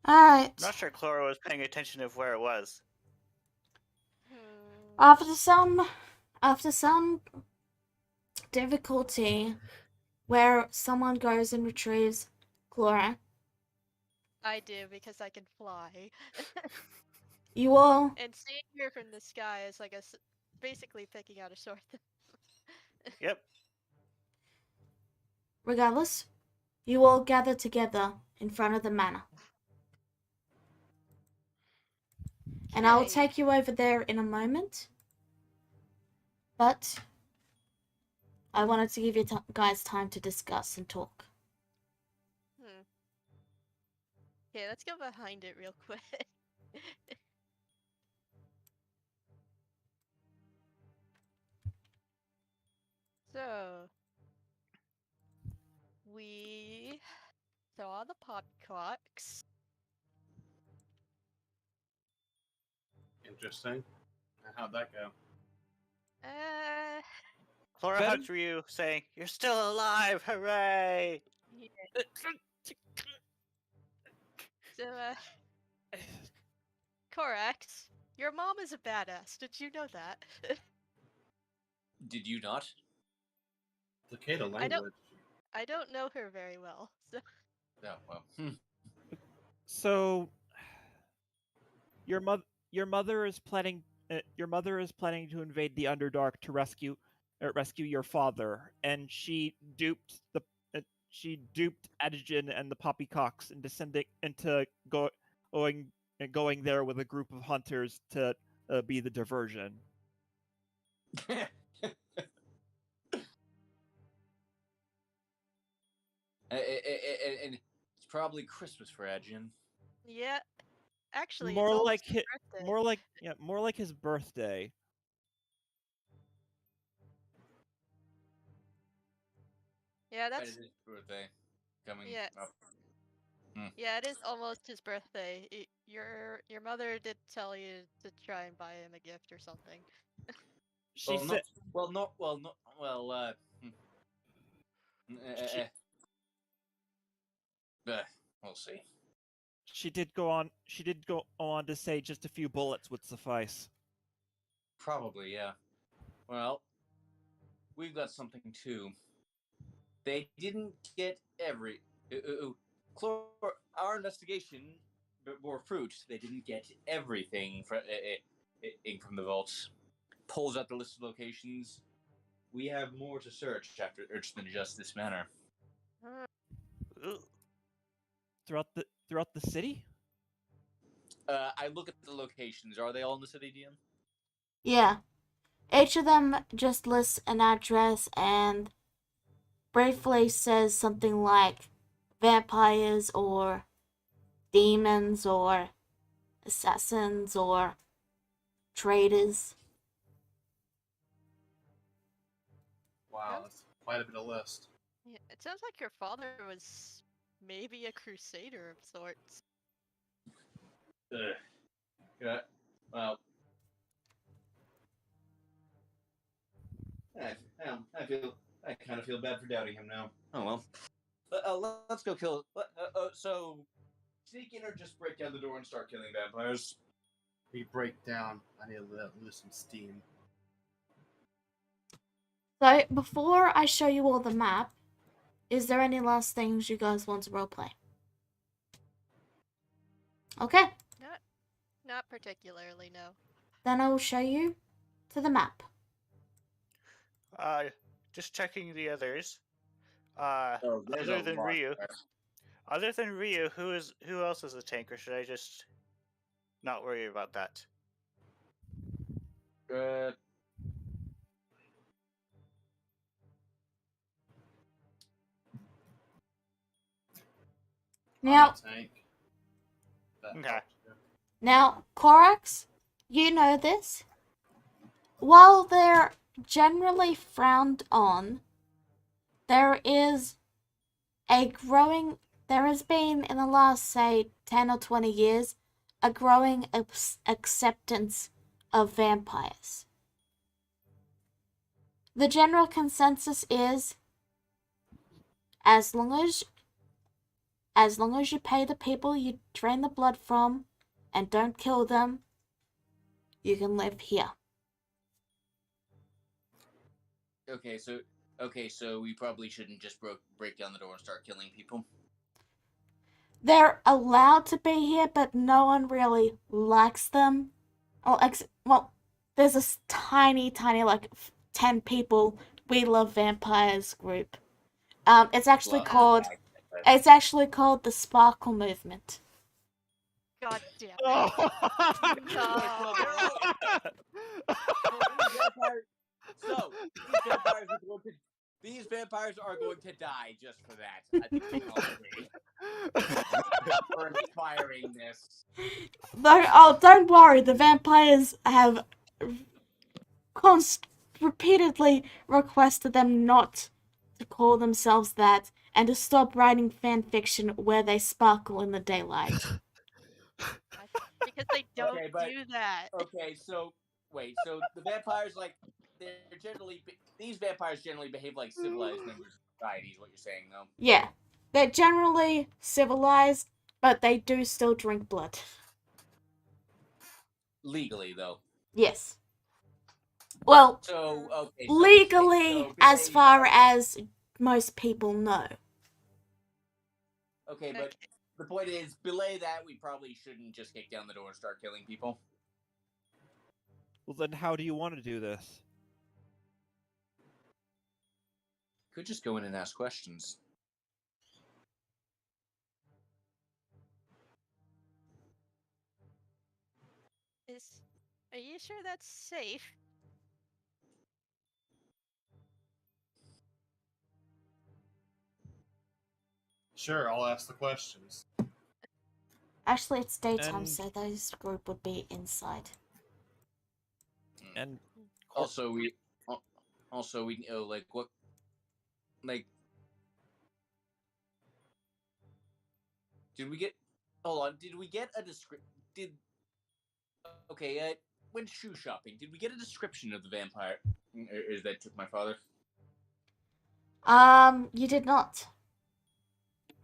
Alright. I'm not sure Chlora was paying attention of where it was. After some difficulty where someone goes and retrieves Chlora, I do because I can fly. you all, And seeing her from the sky is like basically picking out a sore thumb. Yep. regardless, you all gather together in front of the manor. And I will Okay. take you over there in a moment. But I wanted to give you guys time to discuss and talk. Okay, let's go behind it real quick. So, we saw the popcocks. Interesting. How'd that go? Chlora Better- hugged Ryu, saying, "You're still alive! Hooray!" Yeah. So, Korax, Your mom is a badass. Did you know that? Did you not? Cicada I don't- language. I don't know her very well. So Oh well. So, your mother, your mother is planning. Your mother is planning to invade the Underdark to rescue your father, and uh, she duped Adigen and the Poppycocks into going going there with a group of hunters to be the diversion. And it's probably Christmas for Adjin. yeah, actually, it's More almost like his birthday. more like his birthday. Yeah, Right, that's it is his birthday coming yeah. up. Yeah, it is almost his birthday. Your mother did tell you to try and buy him a gift or something. She Well, said not well. she, We'll see. she did go on to say just a few bullets would suffice. Probably, yeah. Well, we've got something too. They didn't get every. Our investigation bore fruit. They didn't get everything from the vaults. Pulls out the list of locations. We have more to search than just this manor. Ooh. Throughout the city. I look at the locations. Are they all in the city, DM? Yeah. Each of them just lists an address and briefly says something like vampires or demons or assassins or traitors. Wow, that's quite a bit of list. Yeah, it sounds like your father was maybe a crusader of sorts. Yeah. Well, I kind of feel bad for doubting him now. Oh well. Let's go kill. So, sneak in or just break down the door and start killing vampires? We break down. I need to let loose some steam. So, before I show you all the map, is there any last things you guys want to roleplay? Okay, Not particularly, no. then I will show you to the map. Just checking the others. There's Other a than lot Ryu, there. who else is a tank, or should I just not worry about that? Uh, Now, I'm a tank. That Okay. helps you. now, Korax, you know this. While they're generally frowned on, there is there has been in the last, say, 10 or 20 years, a growing acceptance of vampires. The general consensus is as long as you pay the people you drain the blood from and don't kill them, you can live here. Okay, so we probably shouldn't just break down the door and start killing people. They're allowed to be here, but no one really likes them. Well, there's this tiny, like 10 people we love vampires group. It's actually Well, called but- it's actually called the Sparkle Movement. God damn it. Oh. No. So these vampires are going to die just for that. I think we can all agree. For inspiring this. Don't worry. The vampires have repeatedly requested them not to call themselves that and to stop writing fan fiction where they sparkle in the daylight. Because they don't Okay, but- do that. Okay, so wait, so the vampires these vampires generally behave like civilized members of society. Is what you're saying, though? Yeah, they're generally civilized, but they do still drink blood. legally, though. Yes. Well, So okay, legally, as far as most people know. Okay, but Okay. the point is, belay that, we probably shouldn't just kick down the door and start killing people. Well, then how do you want to do this? Could just go in and ask questions. Are you sure that's safe? Sure, I'll ask the questions. Actually, it's daytime, And- so those group would be inside. And Also, we know, like, what, like, did we get? Hold on, did we get a description? Okay, went shoe shopping. Did we get a description of the vampire? Is that took my father? You did not.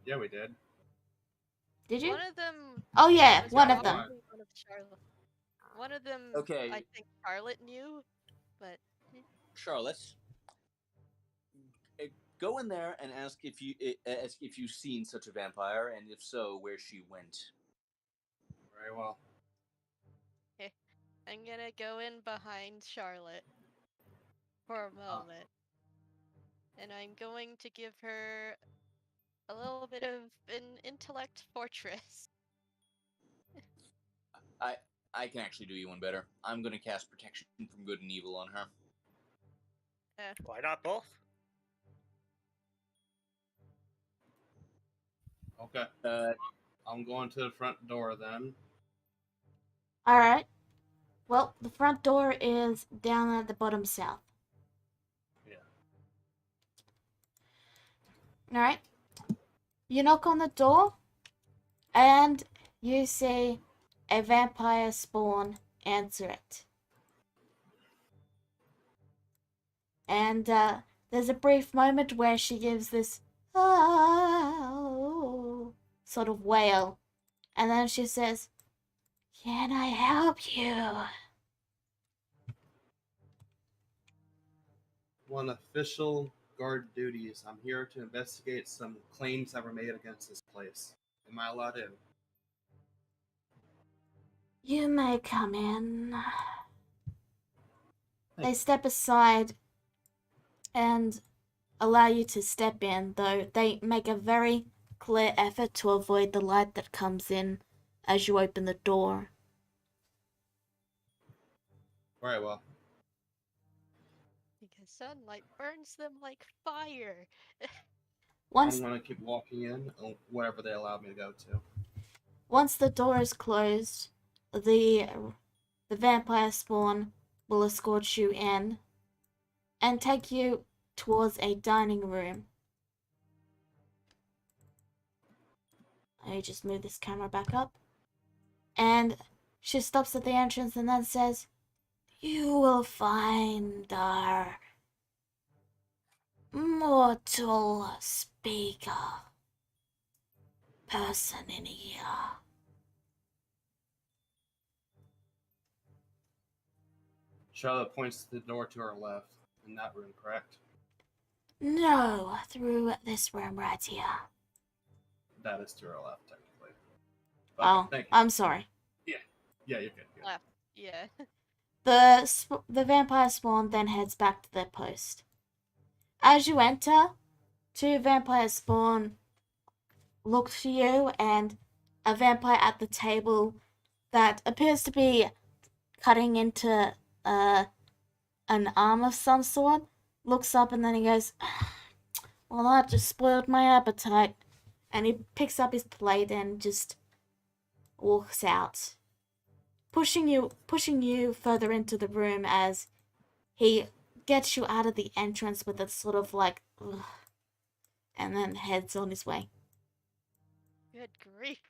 Yeah, we did. Did you? One of them. Oh yeah, was one of them. probably one of Charlotte. One of them. Okay. I think Charlotte knew, but Charlotte, go in there and ask if you've seen such a vampire, and if so, where she went. Very well. I'm gonna go in behind Charlotte for a moment. And I'm going to give her a little bit of an intellect fortress. I can actually do you one better. I'm gonna cast protection from good and evil on her. Why not both? Okay. I'm going to the front door then. Alright. Well, the front door is down at the bottom south. Yeah. Alright. You knock on the door, and you see a vampire spawn answer it. And there's a brief moment where she gives this "oh" sort of wail. And then she says, "Can I help you?" On official guard duties, I'm here to investigate some claims that were made against this place. Am I allowed in? You may come in. They step aside and allow you to step in, though they make a very clear effort to avoid the light that comes in as you open the door. Very well. Because sunlight burns them like fire. Once I'm going to keep walking in, wherever they allow me to go to. Once the door is closed, the vampire spawn will escort you in and take you towards a dining room. Let me just move this camera back up. And she stops at the entrance and then says, "You will find our mortal speaker person in here." Charlotte points to the door to her left. In that room, correct? No, through this room right here. That is to her left, technically. Okay, Oh, thank you. I'm sorry. Yeah, you're good. Left. Yeah. The vampire spawn then heads back to their post. As you enter, two vampire spawn look to you, and a vampire at the table that appears to be cutting into an arm of some sort looks up, and then he goes, "Well, that just spoiled my appetite." And he picks up his plate and just walks out, pushing you further into the room as he gets you out of the entrance with a sort of like, ugh, and then heads on his way. Good grief.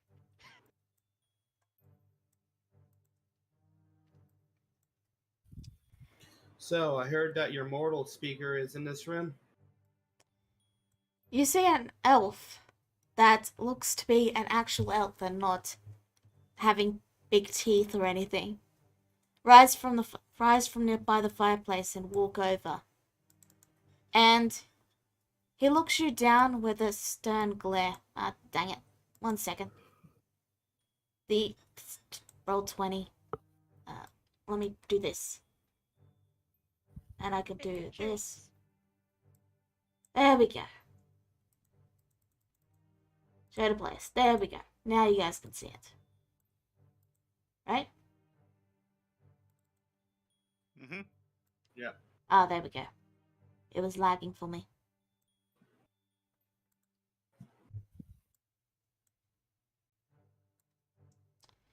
So, I heard that your mortal speaker is in this room? You see an elf that looks to be an actual elf and not having big teeth or anything. rise from nearby the fireplace and walk over. And he looks you down with a stern glare. Ah, dang it. 1 second. The roll 20. Let me do this. And I can Make a do choice. this. There we go. Show to place. There we go. Now you guys can see it. Right? Mm-hmm. Ah, there we go. It was lagging for me.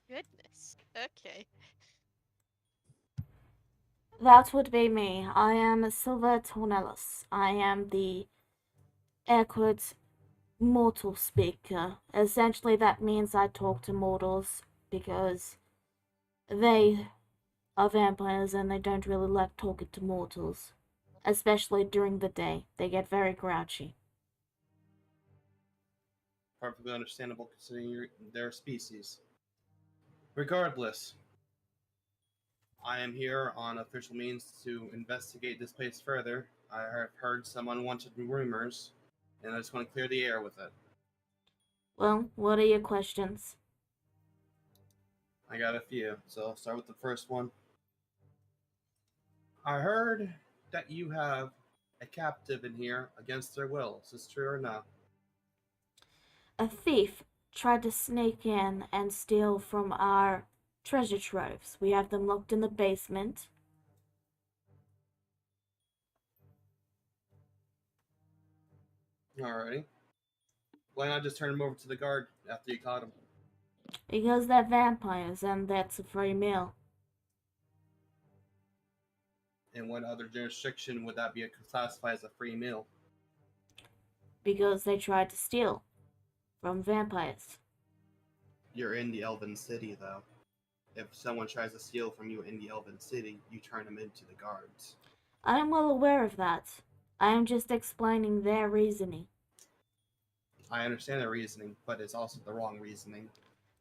Goodness. Okay. That would be me. I am Silver Tornellus. I am the air quotes mortal speaker. Essentially, that means I talk to mortals because they are vampires and they don't really like talking to mortals. Especially during the day. They get very grouchy. Perfectly understandable considering their species. Regardless, I am here on official means to investigate this place further. I have heard some unwanted rumors, and I just want to clear the air with it. Well, what are your questions? I got a few, so I'll start with the first one. I heard that you have a captive in here against their will. Is this true or not? A thief tried to sneak in and steal from our treasure troves. We have them locked in the basement. Alrighty. Why not just turn him over to the guard after you caught him? Because they're vampires and that's a free meal. In what other jurisdiction would that be classified as a free meal? Because they tried to steal from vampires. You're in the Elven City, though. If someone tries to steal from you in the Elven City, you turn them into the guards. I am well aware of that. I am just explaining their reasoning. I understand their reasoning, but it's also the wrong reasoning.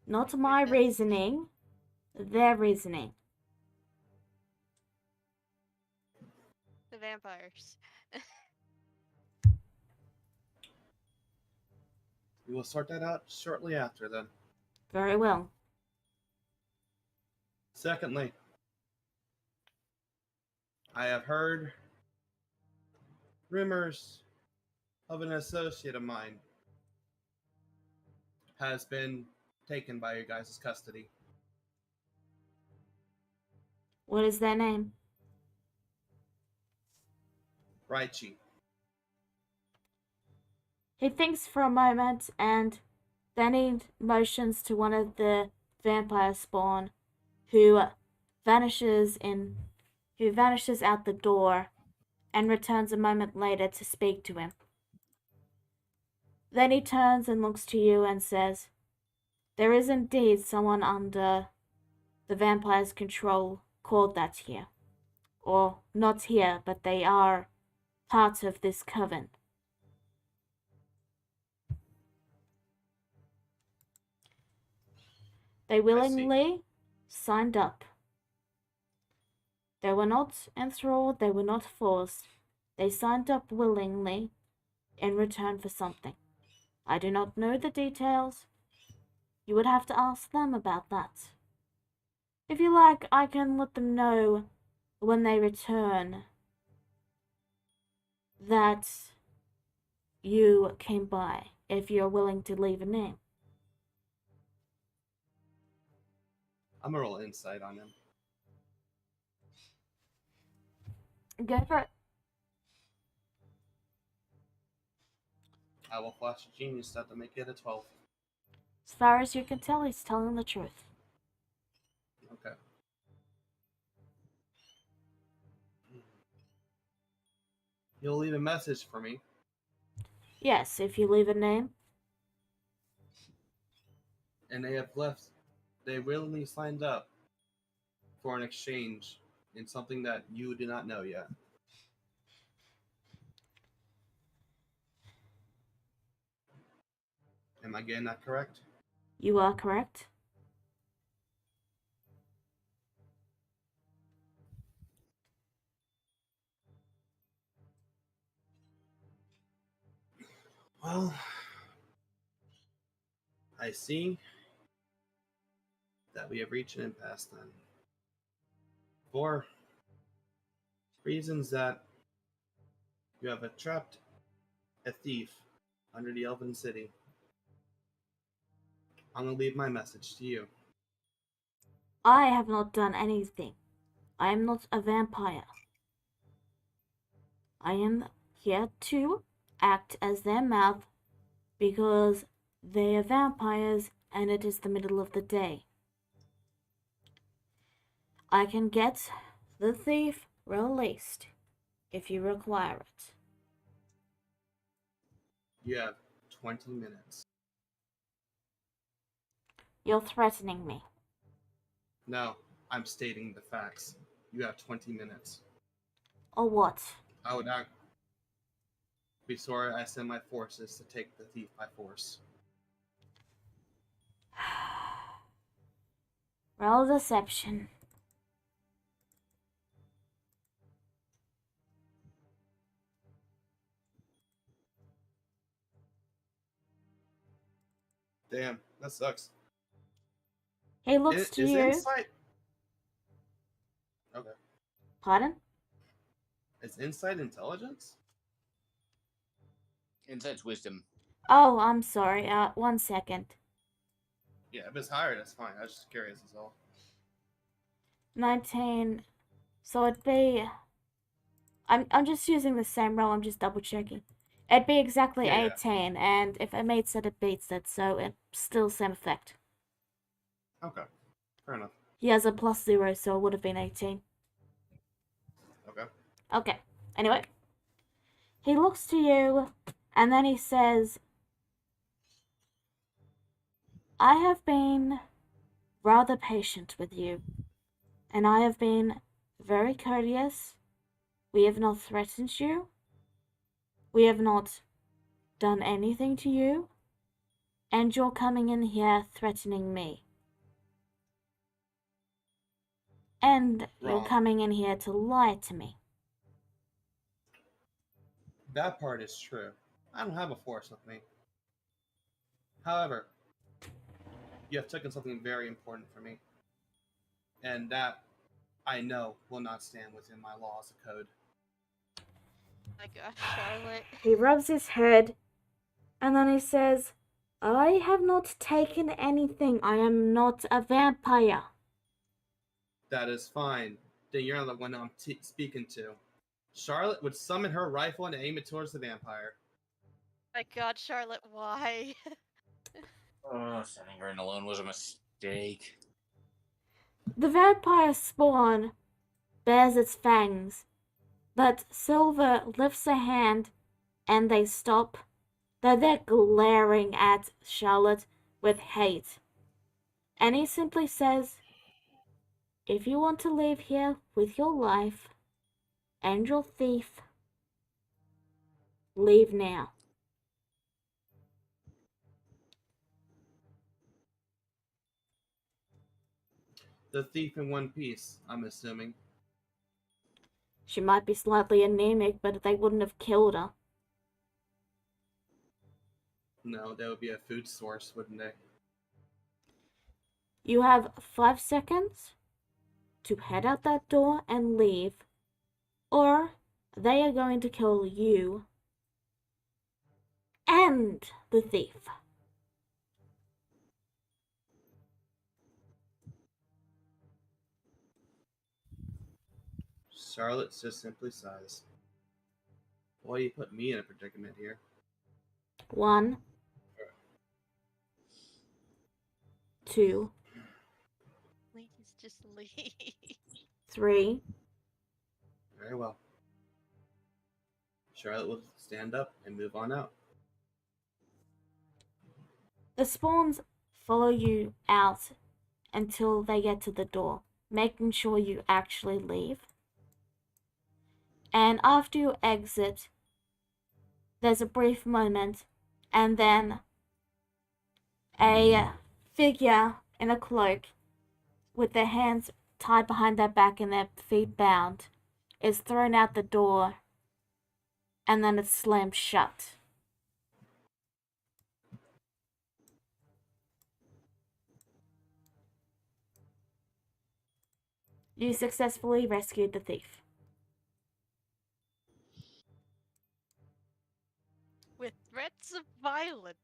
Not my reasoning, their reasoning. The vampires. We will sort that out shortly after, then. Very well. Secondly, I have heard rumors of an associate of mine has been taken by your guys' custody. What is their name? Raichi. He thinks for a moment and then he motions to one of the vampire spawn who vanishes out the door and returns a moment later to speak to him. Then he turns and looks to you and says, "There is indeed someone under the vampire's control called that here. Or not here, but they are part of this coven. They willingly signed up. They were not enthralled, they were not forced. They signed up willingly in return for something. I do not know the details. You would have to ask them about that. If you like, I can let them know when they return that you came by, if you're willing to leave a name." I'm gonna roll insight on him. Go for it. I will flash a genius stat to make it a 12. As far as you can tell, he's telling the truth. Okay. You'll leave a message for me. Yes, if you leave a name. And they willingly signed up for an exchange in something that you do not know yet. Am I getting that correct? You are correct. Well, I see that we have reached an impasse then. For reasons that you have trapped a thief under the Elven City, I'm going to leave my message to you. I have not done anything. I am not a vampire. I am here to act as their mouth because they are vampires and it is the middle of the day. I can get the thief released if you require it. You have 20 minutes. You're threatening me. No, I'm stating the facts. You have 20 minutes. Or what? I would not be sorry I send my forces to take the thief by force. Roll deception. Damn, that sucks. He looks to you. Insight... Okay. Pardon? Is insight intelligence? Insight's wisdom. Oh, I'm sorry. 1 second. Yeah, if it's higher, that's fine. I was just curious as all. 19. So it'd be. I'm just using the same roll. I'm just double checking. It'd be exactly Yeah. 18, and if it meets it, it beats it. So it's still same effect. Okay, fair enough. He has a +0, so it would have been 18. Okay. Okay. Anyway, he looks to you, and then he says, I have been rather patient with you, and I have been very courteous. We have not threatened you. We have not done anything to you. And you're coming in here threatening me. And you're Wrong. coming in here to lie to me. That part is true. I don't have a force with me. However, you have taken something very important from me. And that, I know, will not stand within my laws of code. My gosh, Charlotte. He rubs his head, and then he says, I have not taken anything. I am not a vampire. That is fine. Then you're not the one I'm speaking to. Charlotte would summon her rifle and aim it towards the vampire. My god, Charlotte, why? Oh, sending her in alone was a mistake. The vampire spawn bares its fangs, but Silver lifts a hand and they stop. They're glaring at Charlotte with hate. And he simply says, if you want to live here with your life and your thief, leave now. The thief in one piece, I'm assuming. She might be slightly anemic, but they wouldn't have killed her. No, that would be a food source, wouldn't they? You have 5 seconds to head out that door and leave, or they are going to kill you and the thief. Charlotte just simply sighs. Why you put me in a predicament here? 1, 2, Please just leave. 3. Very well. Charlotte will stand up and move on out. The spawns follow you out until they get to the door, making sure you actually leave. And after you exit, there's a brief moment, and then a figure in a cloak with their hands tied behind their back and their feet bound is thrown out the door, and then it's slammed shut. You successfully rescued the thief. With threats of violence.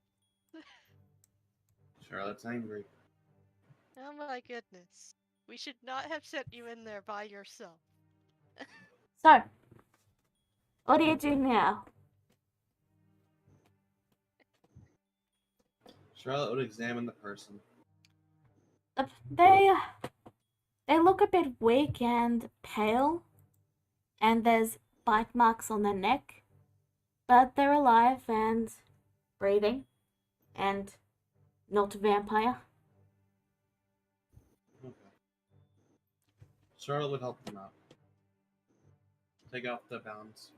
Charlotte's angry. Oh my goodness. We should not have sent you in there by yourself. So, what do you do now? Charlotte would examine the person. They look a bit weak and pale, and there's bite marks on their neck, but they're alive and breathing, and not a vampire. Okay. Charlotte would help them out. Take off the bounds.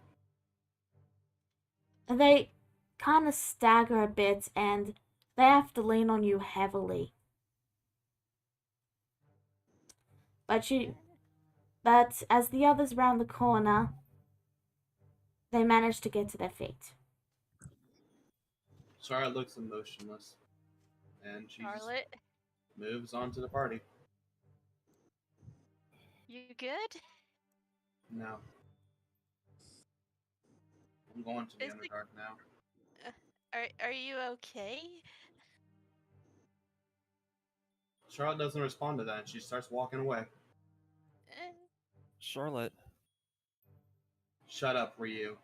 They kind of stagger a bit, and they have to lean on you heavily. But as the others round the corner, they manage to get to their feet. Charlotte looks emotionless, and she just Charlotte, moves on to the party. you good? No. I'm going to the Is the- Underdark now. Are you okay? Charlotte doesn't respond to that, and she starts walking away. Eh, Charlotte. Shut up, Ryu.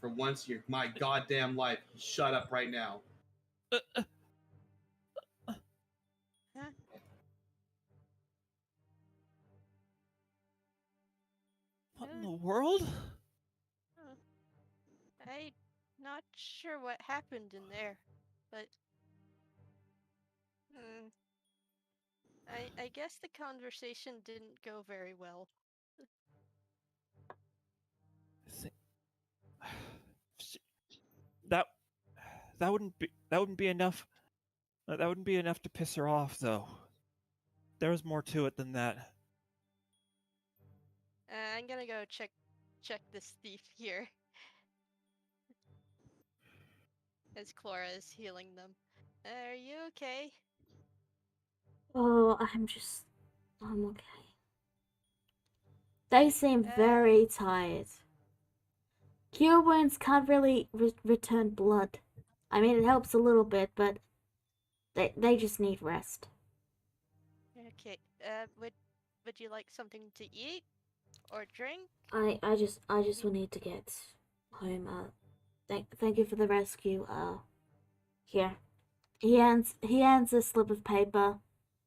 For once in my goddamn life, shut up right now. What in the world? I'm not sure what happened in there, but I guess the conversation didn't go very well. That wouldn't be enough. That wouldn't be enough to piss her off, though. There was more to it than that. I'm gonna go check this thief here. As Clara is healing them. Are you okay? Oh, I'm okay. They seem very tired. Cure wounds can't really return blood. I mean, it helps a little bit, but they just need rest. Okay. Would you like something to eat or drink? I just will need to get home. Thank you for the rescue. Here. He hands a slip of paper,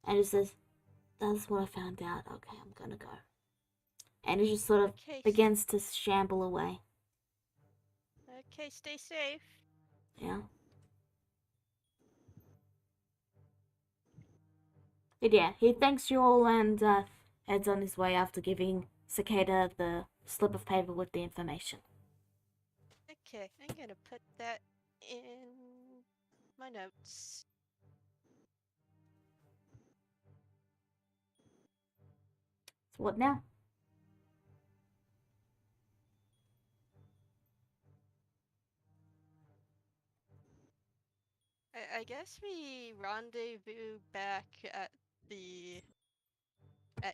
and just says, "That's what I found out. Okay, I'm gonna go." And he just sort of Okay. begins to shamble away. Okay, stay safe. Yeah. But yeah, he thanks you all and heads on his way after giving Cicada the slip of paper with the information. Okay, I'm gonna put that in my notes. So what now? I guess we rendezvous back at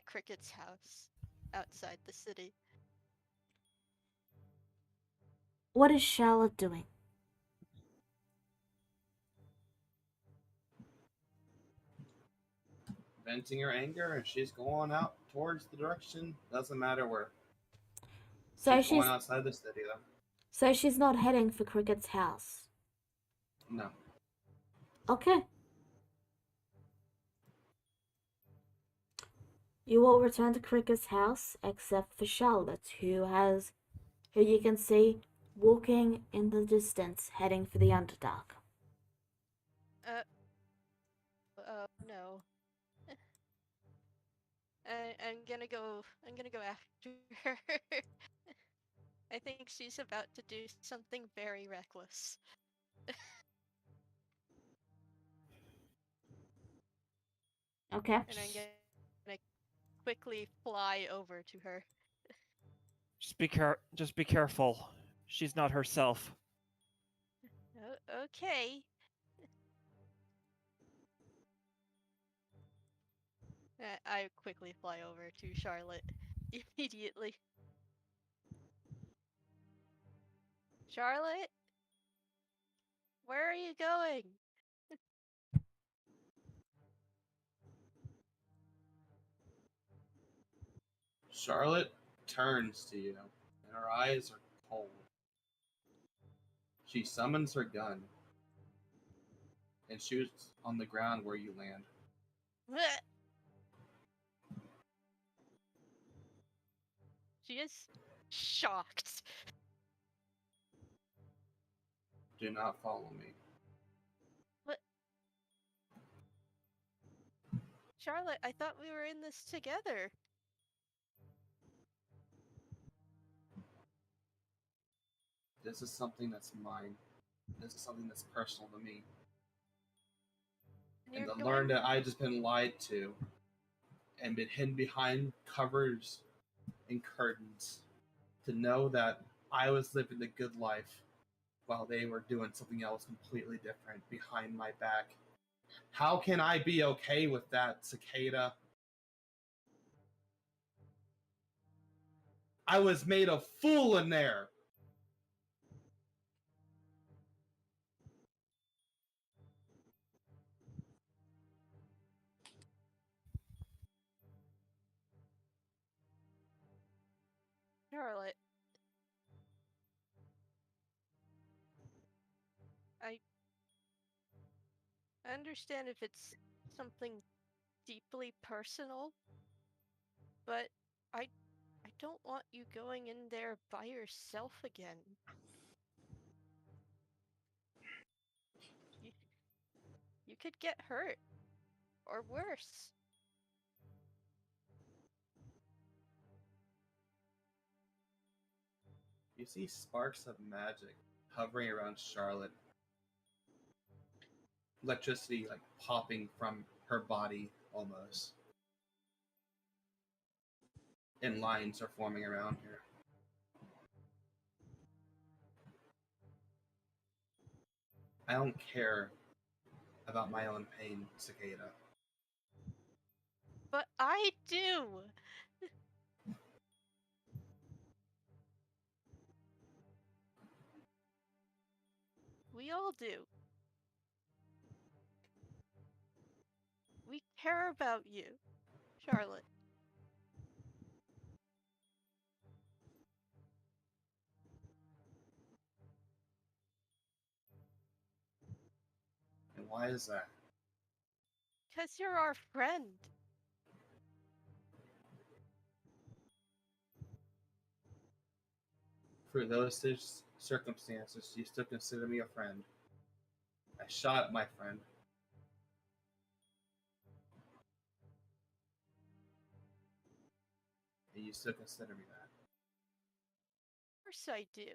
Cricket's house outside the city. What is Charlotte doing? Venting her anger, and she's going out towards the direction. Doesn't matter where. So She's going outside the city, though. So she's not heading for Cricket's house. No. Okay. You all return to Cricket's house except for Charlotte, who you can see walking in the distance, heading for the Underdark. Oh no. I'm gonna go after her. I think she's about to do something very reckless. Okay. And I'm gonna quickly fly over to her. Just be careful. She's not herself. Okay. I quickly fly over to Charlotte immediately. Charlotte? Where are you going? Charlotte turns to you, and her eyes are cold. She summons her gun and shoots on the ground where you land. She is shocked. Do not follow me. But Charlotte, I thought we were in this together. This is something that's mine. This is something that's personal to me. And And you're to learn going. that I just been lied to and been hidden behind covers and curtains. To know that I was living the good life while they were doing something else completely different behind my back. How can I be okay with that, Cicada? I was made a fool in there. Charlotte, I understand if it's something deeply personal, but I I don't want you going in there by yourself again. You, you could get hurt or worse. You see sparks of magic hovering around Charlotte. Electricity like popping from her body almost. And lines are forming around her. I don't care about my own pain, Cicada. But I do. We all do. We care about you, Charlotte. And why is that? Because you're our friend. For those circumstances, you still consider me a friend. I shot my friend. And you still consider me that. Of course I do.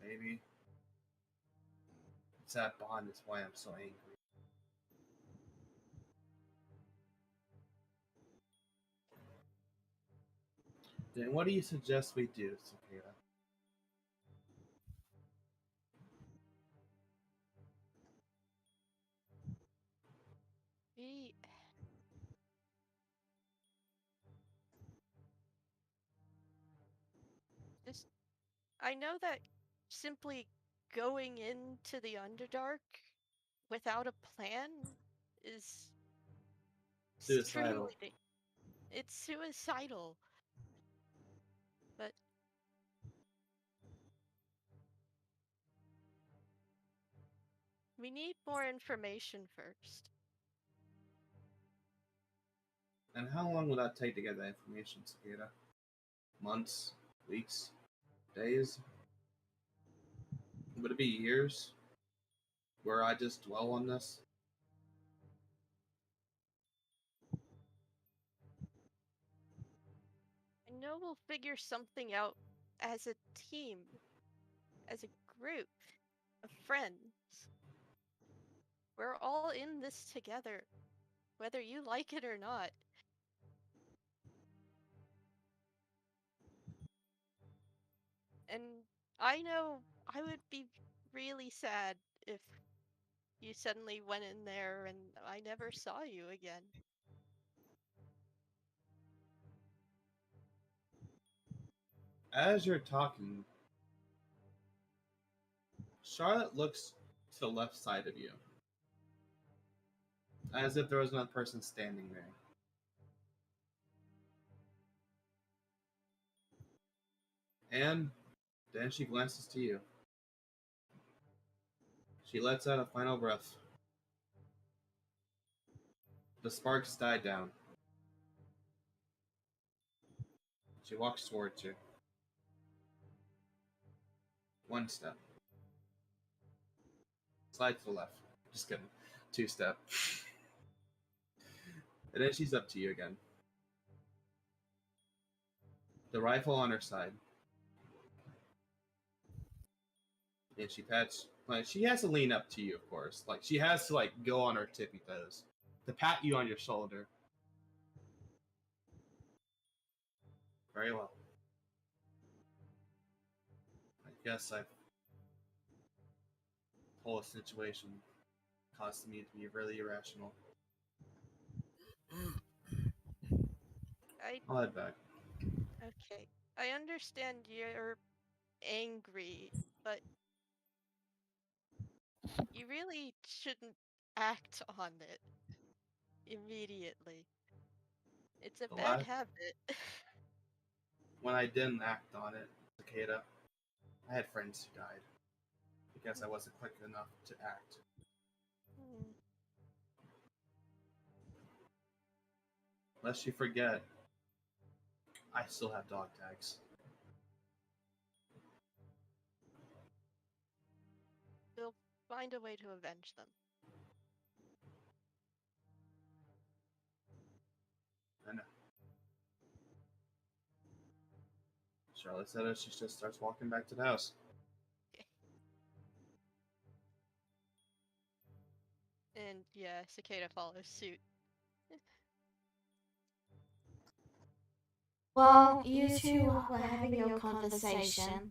Maybe it's that bond is why I'm so angry. Then what do you suggest we do, Cicada? We just. I know that simply going into the Underdark without a plan is Suicidal. it's suicidal. But we need more information first. And how long will that take to get that information, Cicada? Months? Weeks? Days? Would it be years? Where I just dwell on this? I know we'll figure something out as a team, as a group of friends. We're all in this together, whether you like it or not. And I know I would be really sad if you suddenly went in there and I never saw you again. As you're talking, Charlotte looks to the left side of you, as if there was another person standing there. And then she glances to you. She lets out a final breath. The sparks die down. She walks towards you. One step. Slide to the left. Just kidding. Two step. And then she's up to you again. The rifle on her side. And she pats, like, she has to lean up to you, of course. Like, she has to, like, go on her tippy toes to pat you on your shoulder. Very well. I guess I've whole situation caused me to be really irrational. I I'll head back. Okay. I understand you're angry, but you really shouldn't act on it immediately. It's a The bad last, habit. when I didn't act on it, Cicada, I had friends who died because I wasn't quick enough to act. Hmm. Lest you forget, I still have dog tags. We'll find a way to avenge them. I know. Charlotte said it. She just starts walking back to the house. And yeah, Cicada follows suit. While you two were having your conversation,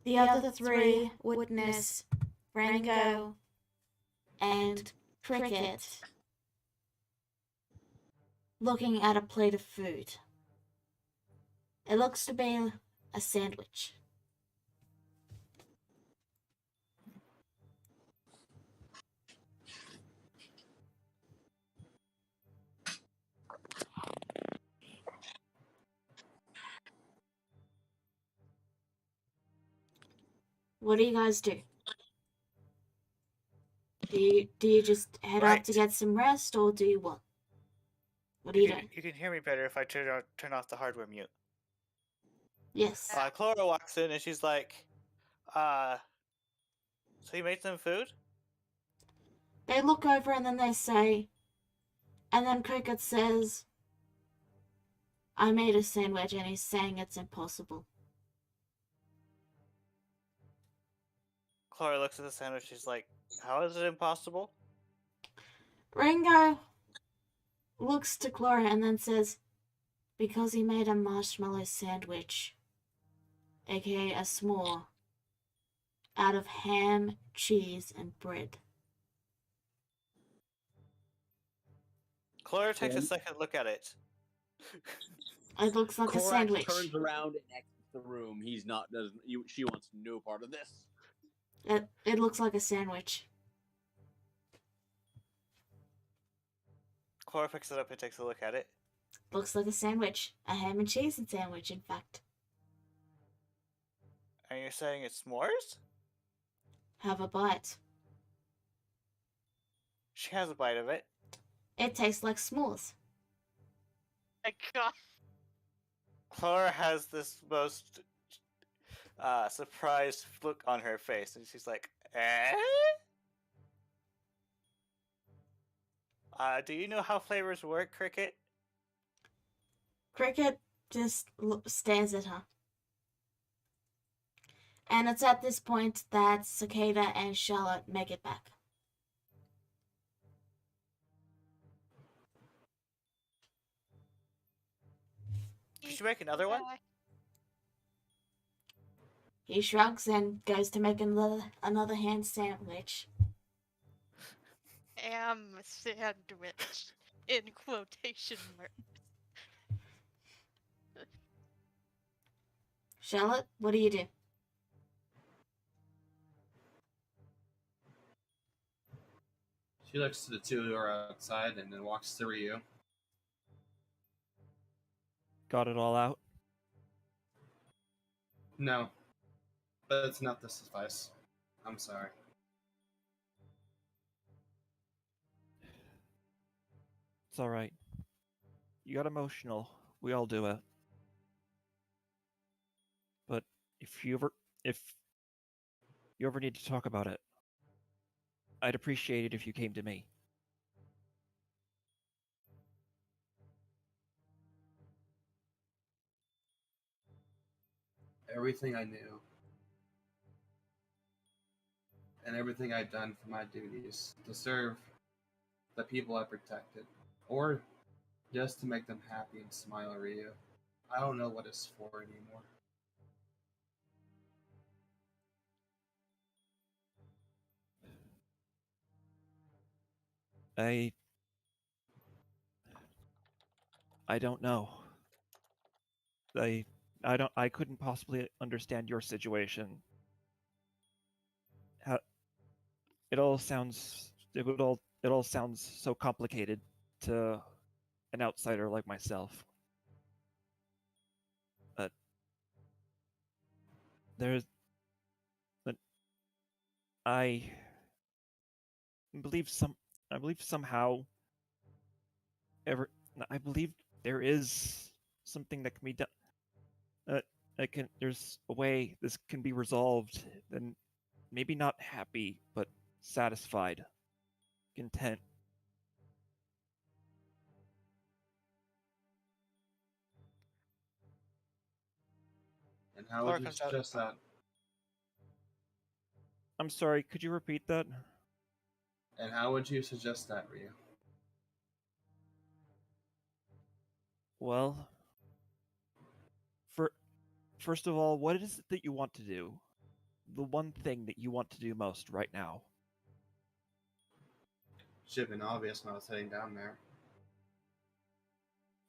the other three witness Rango and Cricket looking at a plate of food. It looks to be a sandwich. What do you guys do? Do you just head up to Right. get some rest, or do you what? What do you do? You can hear me better if I turn off the hardware mute. Yes. Clara walks in and she's like, so you made some food? They look over and then they say, and then Cricket says, I made a sandwich, and he's saying it's impossible. Clara looks at the sandwich. She's like, how is it impossible? Ringo looks to Clara and then says, because he made a marshmallow sandwich, aka a s'more, out of ham, cheese, and bread. Clara takes a second look at it. It looks like a Korax sandwich. turns around and exits the room. He's not. Doesn't. She wants no part of this. It looks like a sandwich. Clara picks it up and takes a look at it. Looks like a sandwich. A ham and cheese and sandwich, in fact. And you're saying it's s'mores? Have a bite. She has a bite of it. It tastes like s'mores. My God. Clara has this most surprised look on her face, and she's like, eh? Do you know how flavors work, Cricket? Cricket just stares at her. And it's at this point that Cicada and Charlotte make it back. Could you make another one? Back. He shrugs and goes to make another ham sandwich. Ham sandwich in quotation marks. Charlotte, what do you do? She looks to the two who are outside and then walks to Ryu. Got it all out? No, but it's enough to suffice. I'm sorry. It's alright. You got emotional. We all do it. But if you ever need to talk about it, I'd appreciate it if you came to me. Everything I knew and everything I've done for my duties to serve the people I protected, or just to make them happy and smile at Ryu. I don't know what it's for anymore. I don't know. I couldn't possibly understand your situation. How, it all sounds so complicated to an outsider like myself. But there's but I believe somehow ever I believe there is something that can be done. There's a way this can be resolved, and maybe not happy, but satisfied, content. And how Laura would you comes out. suggest that? I'm sorry, could you repeat that? And how would you suggest that, Ryu? Well, first of all, what is it that you want to do? The one thing that you want to do most right now. Should have been obvious when I was heading down there.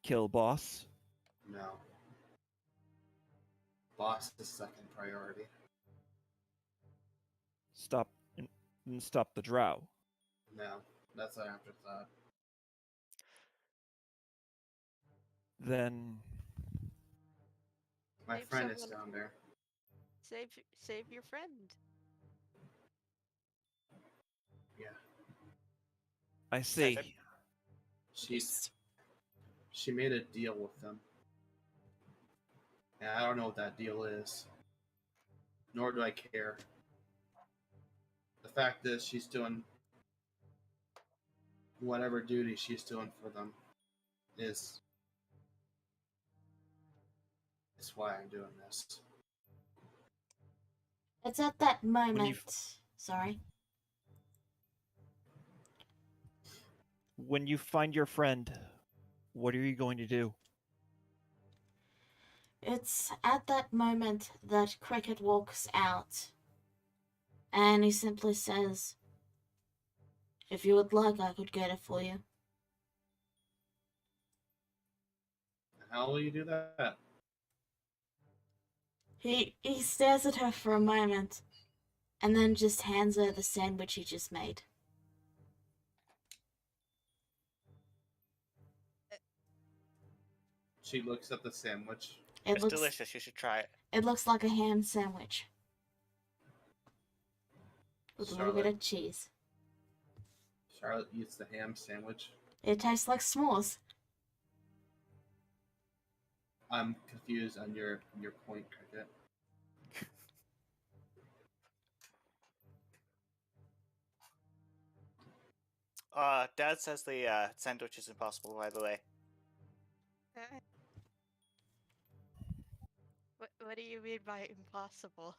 Kill boss? No. Boss is second priority. Stop and stop the drow. No, that's an afterthought. Then My Save friend is someone- down there. Save your friend. Yeah. I see. She made a deal with them. And I don't know what that deal is. Nor do I care. The fact is she's doing whatever duty she's doing for them is why I'm doing this. It's at that moment. Sorry. When you find your friend, what are you going to do? It's at that moment that Cricket walks out. And he simply says, "If you would like, I could get it for you." How will you do that? He stares at her for a moment, and then just hands her the sandwich he just made. She looks at the sandwich. It's delicious. You should try it. It looks like a ham sandwich with a little bit Charlotte. of cheese. Charlotte eats the ham sandwich. It tastes like s'mores. I'm confused on your point, Cricket. Dad says the sandwich is impossible, by the way. What do you mean by impossible?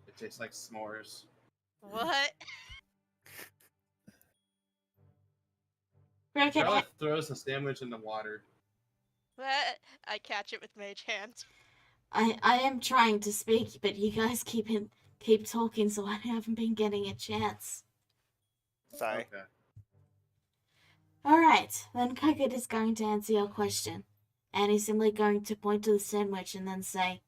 It tastes like s'mores. What? Cricket, Charlotte throws the sandwich in the water. What? I catch it with mage hand. I am trying to speak, but you guys keep talking, so I haven't been getting a chance. Sorry. Okay. Alright, then Cricket is going to answer your question. And he's simply going to point to the sandwich and then say,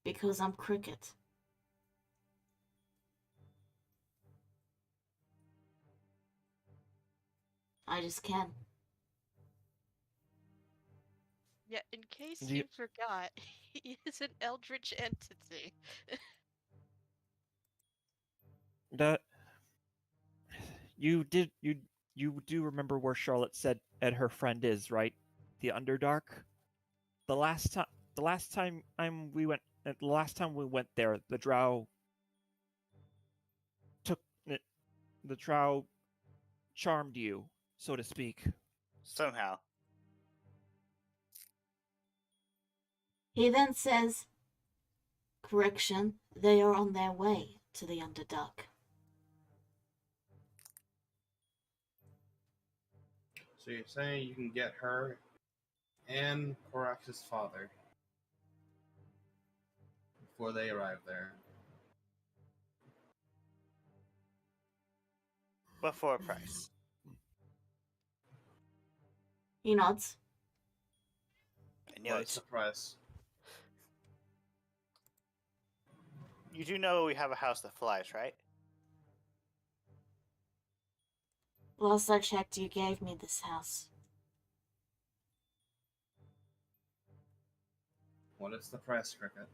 because I'm Cricket. I just can. Yeah, in case Do you- you forgot, he is an eldritch entity. That you did you do remember where Charlotte said Ed her friend is, right? The Underdark. The last time the last time we went there, the Drow took the Drow charmed you, so to speak. Somehow. He then says, correction, they are on their way to the Underdark. So you're saying you can get her and Korax's father before they arrive there. But for a price. He nods. I knew What's it. the price? You do know we have a house that flies, right? Last I checked, you gave me this house. What is the price, Cricket?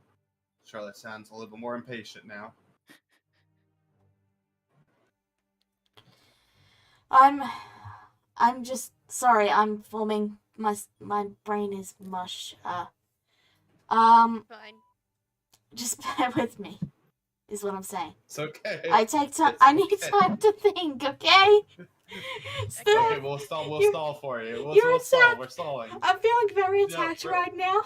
Charlotte sounds a little bit more impatient now. I'm just sorry. I'm forming my brain is mush. Fine. Just bear with me. Is what I'm saying. It's okay. I take time. It's I need okay. time to think. Okay. Still, Okay, we'll stall. We'll You're- stall for you. We'll, you're we'll stall. attacked. We're stalling. I'm feeling very No, attacked we're- right now.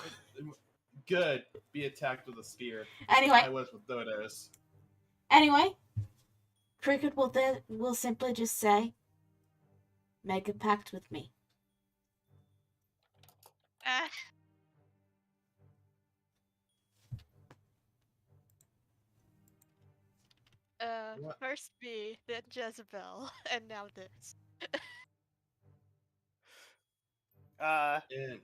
Good. Be attacked with a spear. Anyway, I was with Dodos. Cricket will simply just say, "Make a pact with me." Ah. What? First me, then Jezebel, and now this. And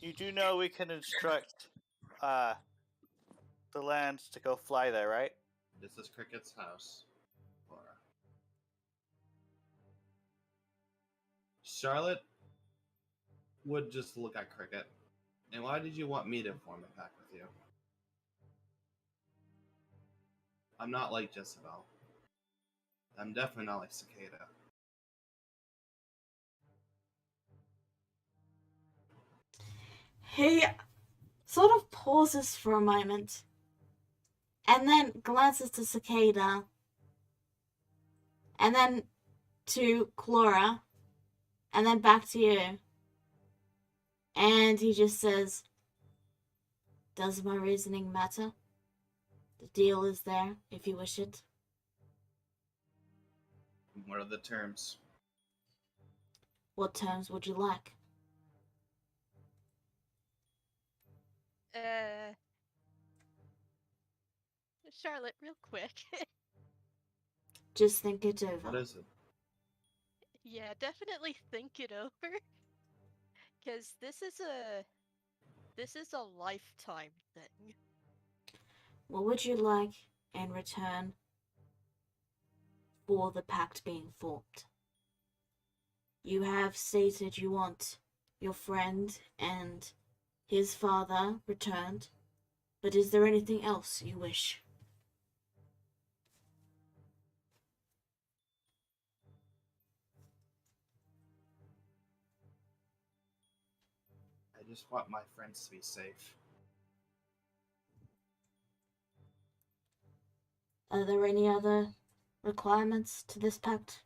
You do know we can instruct the lands to go fly there, right? this is Cricket's house. Laura. Charlotte would just look at Cricket. And why did you want me to form a pact with you? I'm not like Jezebel. I'm definitely not like Cicada. He sort of pauses for a moment, and then glances to Cicada, and then to Clara, and then back to you. And he just says, "Does my reasoning matter? The deal is there if you wish it." What are the terms? What terms would you like? Charlotte, real quick. Just think it What over. is it? Yeah, definitely think it over. Because this is a lifetime thing. What would you like in return for the pact being formed? You have stated you want your friend and his father returned, but is there anything else you wish? I just want my friends to be safe. Are there any other requirements to this pact?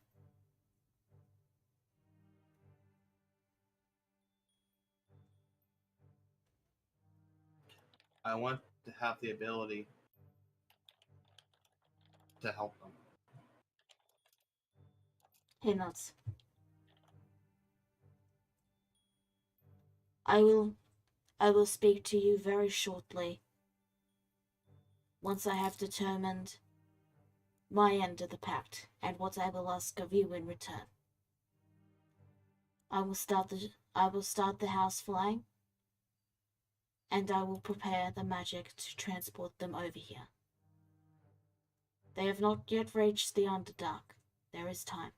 I want to have the ability to help them. He nods. I will I will speak to you very shortly, once I have determined my end of the pact and what I will ask of you in return. I will start the house flying, and I will prepare the magic to transport them over here. They have not yet reached the Underdark. There is time.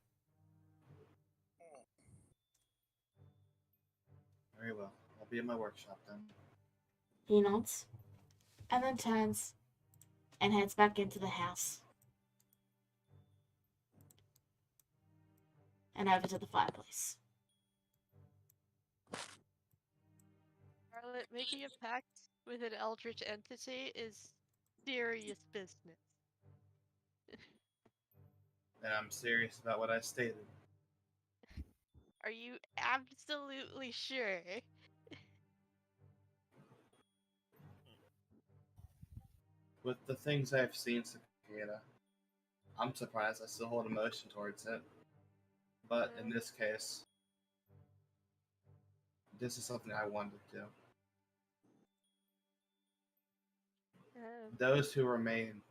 Very well. I'll be at my workshop then. He nods, and then turns and heads back into the house and over to the fireplace. Charlotte, making a pact with an eldritch entity is serious business. And I'm serious about what I stated. Are you absolutely sure? With the things I've seen, Cicada, I'm surprised I still hold emotion towards it. But in this case, this is something I wanted to do. Those who remain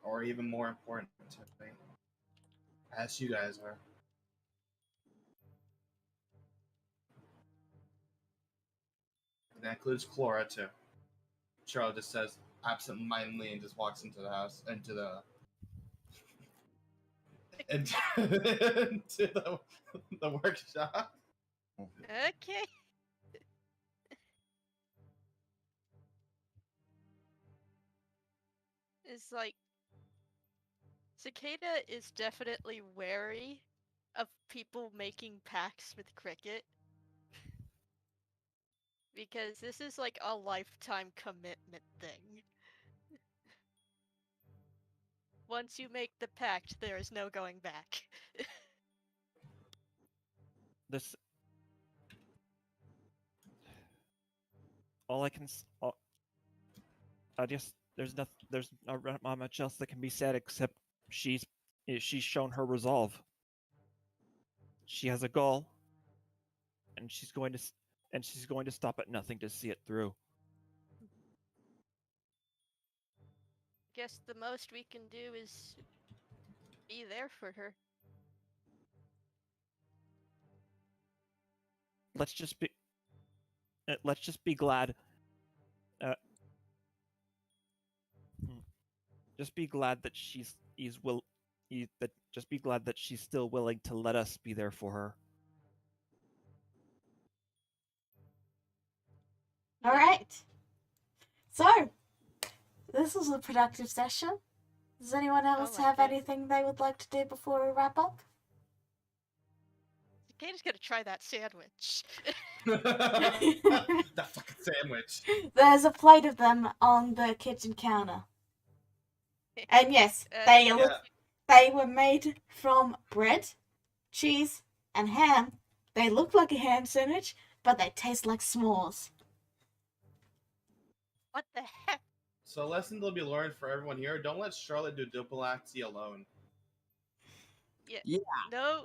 are even more important to me, as you guys are. And that includes Clara, too. Charlotte just says absent-mindedly and just walks into the house, into the workshop. Okay. It's like Cicada is definitely wary of people making pacts with Cricket. Because this is like a lifetime commitment thing. Once you make the pact, there is no going back. This. All I can. I just there's not much else that can be said except she's shown her resolve. She has a goal, and she's going to stop at nothing to see it through. Guess the most we can do is be there for her. Let's just be glad. Just be glad that she's still willing to let us be there for her. All right. So, this was a productive session. Does anyone else my have goodness. anything they would like to do before we wrap up? Cicada's gonna try that sandwich. That fucking sandwich. There's a plate of them on the kitchen counter. And yes, they were made from bread, cheese, and ham. They look like a ham sandwich, but they taste like s'mores. What the heck? So a lesson to be learned for everyone here, don't let Charlotte do diplomacy alone. Yeah. No.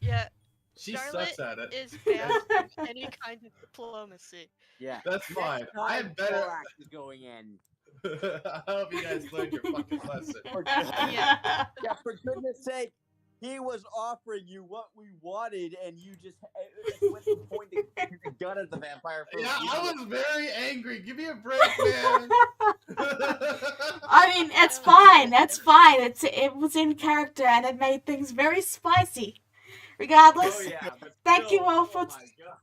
Yeah. She Charlotte sucks at it. is bad at any kind of diplomacy. Yeah. That's fine. Next I time am better. Thorax is going in. I hope you guys learned your fucking lesson. Yeah. Yeah, for goodness sake, he was offering you what we wanted, and you just went to pointing the gun at the vampire. For Yeah, a I reason. was very angry. Give me a break, man. I mean, it's fine. That's fine. It was in character and it made things very spicy. Regardless, Oh yeah, but thank you still, all for oh my God.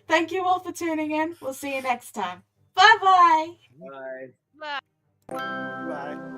thank you all for tuning in. We'll see you next time. Bye bye. Bye. Bye. Bye.